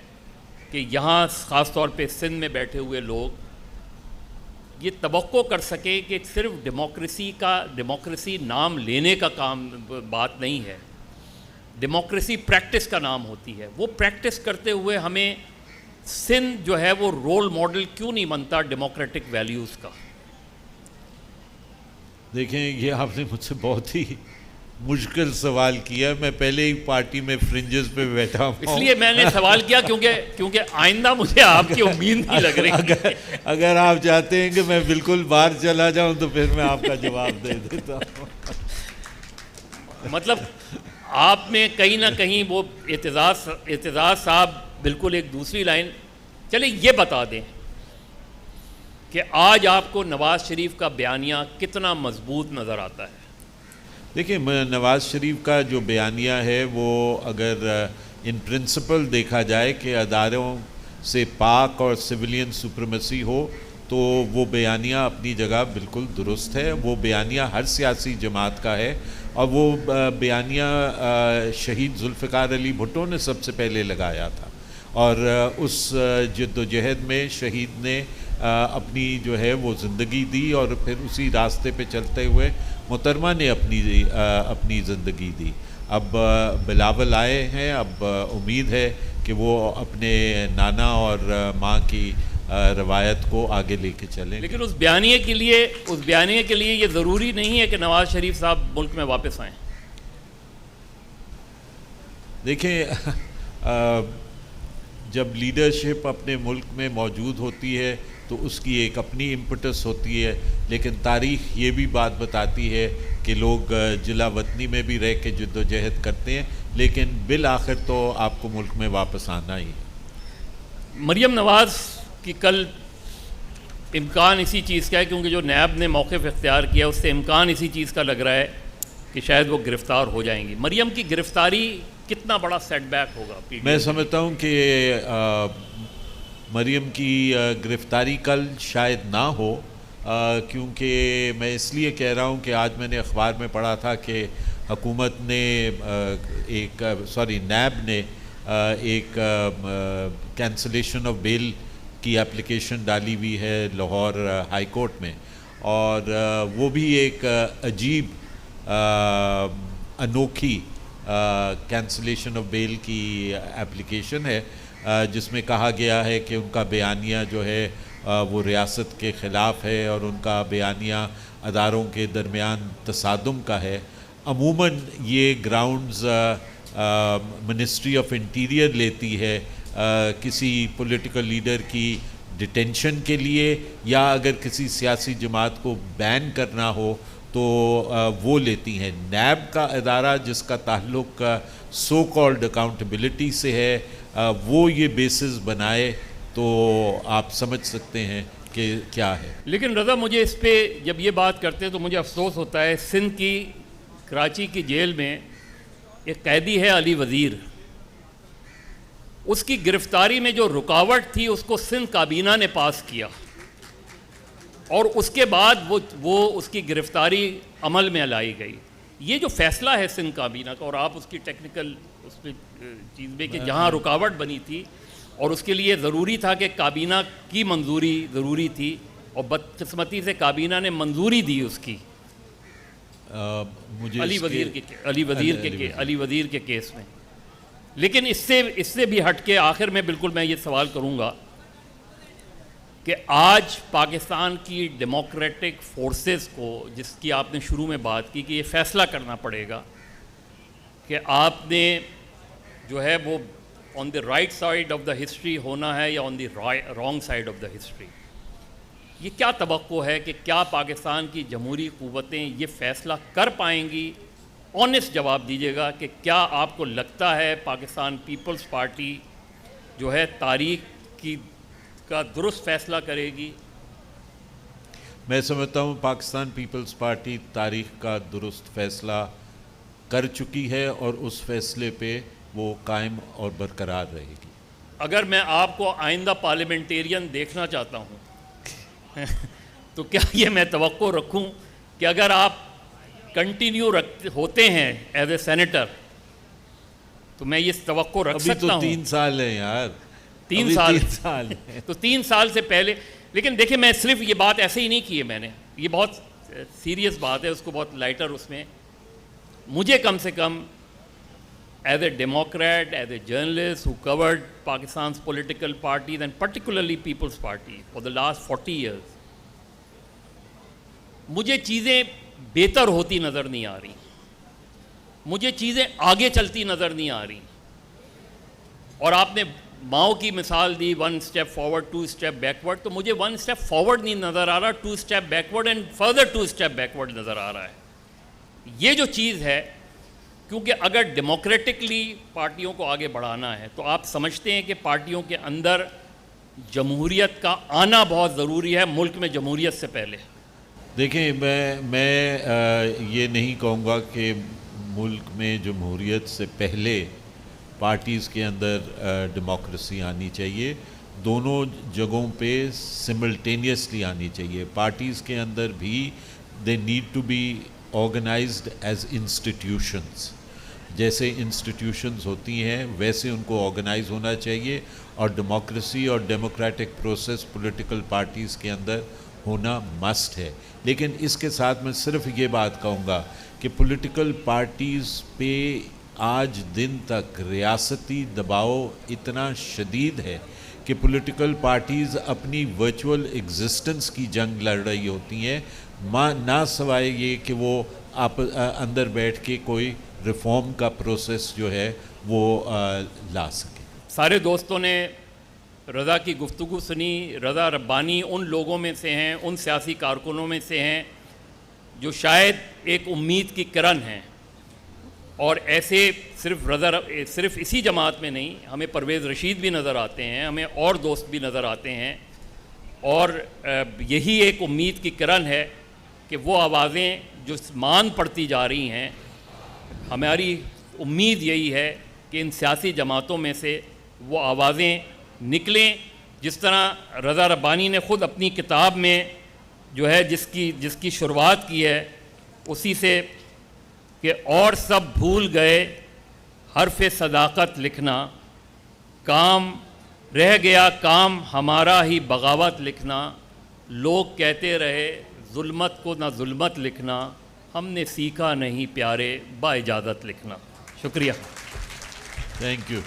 کہ یہاں خاص طور پہ سندھ میں بیٹھے ہوئے لوگ یہ توقع کر سکیں کہ صرف ڈیموکریسی نام لینے کا کام بات نہیں ہے, ڈیموکریسی پریکٹس کا نام ہوتی ہے. وہ پریکٹس کرتے ہوئے ہمیں سندھ جو ہے وہ رول ماڈل کیوں نہیں بنتا ڈیموکریٹک ویلیوز کا؟ دیکھیں یہ آپ نے مجھ سے بہت ہی مشکل سوال کیا. میں پہلے ہی پارٹی میں فرنجز پہ بیٹھا ہوں, اس لیے میں نے سوال کیا کیونکہ آئندہ مجھے آپ کی امید نہیں لگ رہی. اگر آپ چاہتے ہیں کہ میں بالکل باہر چلا جاؤں تو پھر میں آپ کا جواب دے دیتا ہوں. مطلب آپ میں کہیں نہ کہیں وہ اعتزاز صاحب بالکل ایک دوسری لائن. چلے یہ بتا دیں کہ آج آپ کو نواز شریف کا بیانیہ کتنا مضبوط نظر آتا ہے؟ دیکھیں نواز شریف کا جو بیانیہ ہے وہ اگر ان پرنسپل دیکھا جائے کہ اداروں سے پاک اور سویلین سپریمیسی ہو تو وہ بیانیہ اپنی جگہ بالکل درست ہے. وہ بیانیہ ہر سیاسی جماعت کا ہے اور وہ بیانیہ شہید ذوالفقار علی بھٹو نے سب سے پہلے لگایا تھا اور اس جد و جہد میں شہید نے اپنی جو ہے وہ زندگی دی اور پھر اسی راستے پہ چلتے ہوئے محترمہ نے اپنی زندگی دی. اب بلاول آئے ہیں, اب امید ہے کہ وہ اپنے نانا اور ماں کی روایت کو آگے لے کے چلیں. لیکن اس بیانیے کے لیے یہ ضروری نہیں ہے کہ نواز شریف صاحب ملک میں واپس آئیں. دیکھیں جب لیڈرشپ اپنے ملک میں موجود ہوتی ہے تو اس کی ایک اپنی امپٹس ہوتی ہے, لیکن تاریخ یہ بھی بات بتاتی ہے کہ لوگ جلا وطنی میں بھی رہ کے جد و جہد کرتے ہیں, لیکن بالآخر تو آپ کو ملک میں واپس آنا ہی ہے. مریم نواز کی کل امکان اسی چیز کا ہے, کیونکہ جو نیب نے موقف اختیار کیا اس سے امکان اسی چیز کا لگ رہا ہے کہ شاید وہ گرفتار ہو جائیں گی. مریم کی گرفتاری کتنا بڑا سیٹ بیک ہوگا؟ میں سمجھتا ہوں کہ مریم کی گرفتاری کل شاید نہ ہو, کیونکہ میں اس لیے کہہ رہا ہوں کہ آج میں نے اخبار میں پڑھا تھا کہ حکومت نے نیب نے ایک کینسلیشن آف بیل کی اپلیکیشن ڈالی ہوئی ہے لاہور ہائی کورٹ میں, اور وہ بھی ایک عجیب انوکھی کینسلیشن آف بیل کی اپلیکیشن ہے جس میں کہا گیا ہے کہ ان کا بیانیہ جو ہے وہ ریاست کے خلاف ہے اور ان کا بیانیہ اداروں کے درمیان تصادم کا ہے. عموماً یہ گراؤنڈز منسٹری آف انٹیریئر لیتی ہے کسی پولیٹیکل لیڈر کی ڈیٹینشن کے لیے, یا اگر کسی سیاسی جماعت کو بین کرنا ہو تو وہ لیتی ہیں. نیب کا ادارہ جس کا تعلق سو کالڈ اکاؤنٹیبلٹی سے ہے, وہ یہ بیسز بنائے تو آپ سمجھ سکتے ہیں کہ کیا ہے. لیکن رضا, مجھے اس پہ جب یہ بات کرتے ہیں تو مجھے افسوس ہوتا ہے. سندھ کی کراچی کی جیل میں ایک قیدی ہے علی وزیر, اس کی گرفتاری میں جو رکاوٹ تھی اس کو سندھ کابینہ نے پاس کیا اور اس کے بعد وہ اس کی گرفتاری عمل میں لائی گئی. یہ جو فیصلہ ہے سندھ کابینہ کا, اور آپ اس کی ٹیکنیکل اس پہ چیز میں کہ جہاں رکاوٹ بنی تھی اور اس کے لیے ضروری تھا کہ کابینہ کی منظوری ضروری تھی, اور بدقسمتی سے کابینہ نے منظوری دی اس کی علی وزیر کے کیس میں. لیکن اس سے بھی ہٹ کے آخر میں بالکل میں یہ سوال کروں گا کہ آج پاکستان کی ڈیموکریٹک فورسز کو, جس کی آپ نے شروع میں بات کی کہ یہ فیصلہ کرنا پڑے گا کہ آپ نے جو ہے وہ on the right side of the history ہونا ہے یا on the wrong side of the history. یہ کیا توقع ہے کہ کیا پاکستان کی جمہوری قوتیں یہ فیصلہ کر پائیں گی؟ آنیسٹ جواب دیجیے گا کہ کیا آپ کو لگتا ہے پاکستان پیپلز پارٹی جو ہے تاریخ کا درست فیصلہ کرے گی؟ میں سمجھتا ہوں پاکستان پیپلز پارٹی تاریخ کا درست فیصلہ کر چکی ہے اور اس فیصلے پہ وہ قائم اور برقرار رہے گی. اگر میں آپ کو آئندہ پارلیمنٹیرین دیکھنا چاہتا ہوں تو کیا یہ میں توقع رکھوں کہ اگر آپ کنٹینیو ہوتے ہیں ایز اے سینیٹر تو میں یہ توقع رکھ سکتا ہوں؟ 3 سال ہیں یار, 3 سال تو 3 سال سے پہلے. لیکن دیکھیں, میں صرف یہ بات ایسے ہی نہیں کی ہے, میں نے یہ بہت سیریس بات ہے, اس کو بہت لائٹر اس میں مجھے کم سے کم as a Democrat, as a journalist who covered Pakistan's political parties and particularly People's Party for the last 40 years, مجھے چیزیں بہتر ہوتی نظر نہیں آ رہی, مجھے چیزیں آگے چلتی نظر نہیں آ رہی. اور آپ نے ماؤ کی مثال دی, 1 step forward 2 step backward, تو مجھے 1 step forward نہیں نظر آ رہا, 2 step backward and further 2 step backward نظر آ رہا ہے. یہ جو چیز ہے, کیونکہ اگر ڈیموکریٹکلی پارٹیوں کو آگے بڑھانا ہے تو آپ سمجھتے ہیں کہ پارٹیوں کے اندر جمہوریت کا آنا بہت ضروری ہے ملک میں جمہوریت سے پہلے. دیکھیں میں یہ نہیں کہوں گا کہ ملک میں جمہوریت سے پہلے پارٹیز کے اندر ڈیموکریسی آنی چاہیے، دونوں جگہوں پہ سملٹینیسلی آنی چاہیے. پارٹیز کے اندر بھی they need to be organised as institutions. جیسے انسٹیٹیوشنز ہوتی ہیں ویسے ان کو آرگنائز ہونا چاہیے، اور ڈیموکریسی اور ڈیموکریٹک پروسیس پولیٹیکل پارٹیز کے اندر ہونا مسٹ ہے. لیکن اس کے ساتھ میں صرف یہ بات کہوں گا کہ پولیٹیکل پارٹیز پہ آج دن تک ریاستی دباؤ اتنا شدید ہے کہ پولیٹیکل پارٹیز اپنی ورچوئل ایگزسٹنس کی جنگ لڑ رہی ہوتی ہیں، نہ سوائے یہ کہ وہ اندر بیٹھ کے کوئی ریفارم کا پروسیس جو ہے وہ لا سکے. سارے دوستوں نے رضا کی گفتگو سنی. رضا ربانی ان لوگوں میں سے ہیں، ان سیاسی کارکنوں میں سے ہیں جو شاید ایک امید کی کرن ہیں. اور ایسے صرف اسی جماعت میں نہیں، ہمیں پرویز رشید بھی نظر آتے ہیں، ہمیں اور دوست بھی نظر آتے ہیں. اور یہی ایک امید کی کرن ہے کہ وہ آوازیں جو مان پڑتی جا رہی ہیں، ہماری امید یہی ہے کہ ان سیاسی جماعتوں میں سے وہ آوازیں نکلیں. جس طرح رضا ربانی نے خود اپنی کتاب میں جو ہے جس کی شروعات کی ہے اسی سے کہ اور سب بھول گئے حرف صداقت لکھنا، کام رہ گیا کام ہمارا ہی بغاوت لکھنا، لوگ کہتے رہے ظلمت کو نہ ظلمت لکھنا، ہم نے سیکھا نہیں پیارے با اجازت لکھنا. شکریہ. Thank you.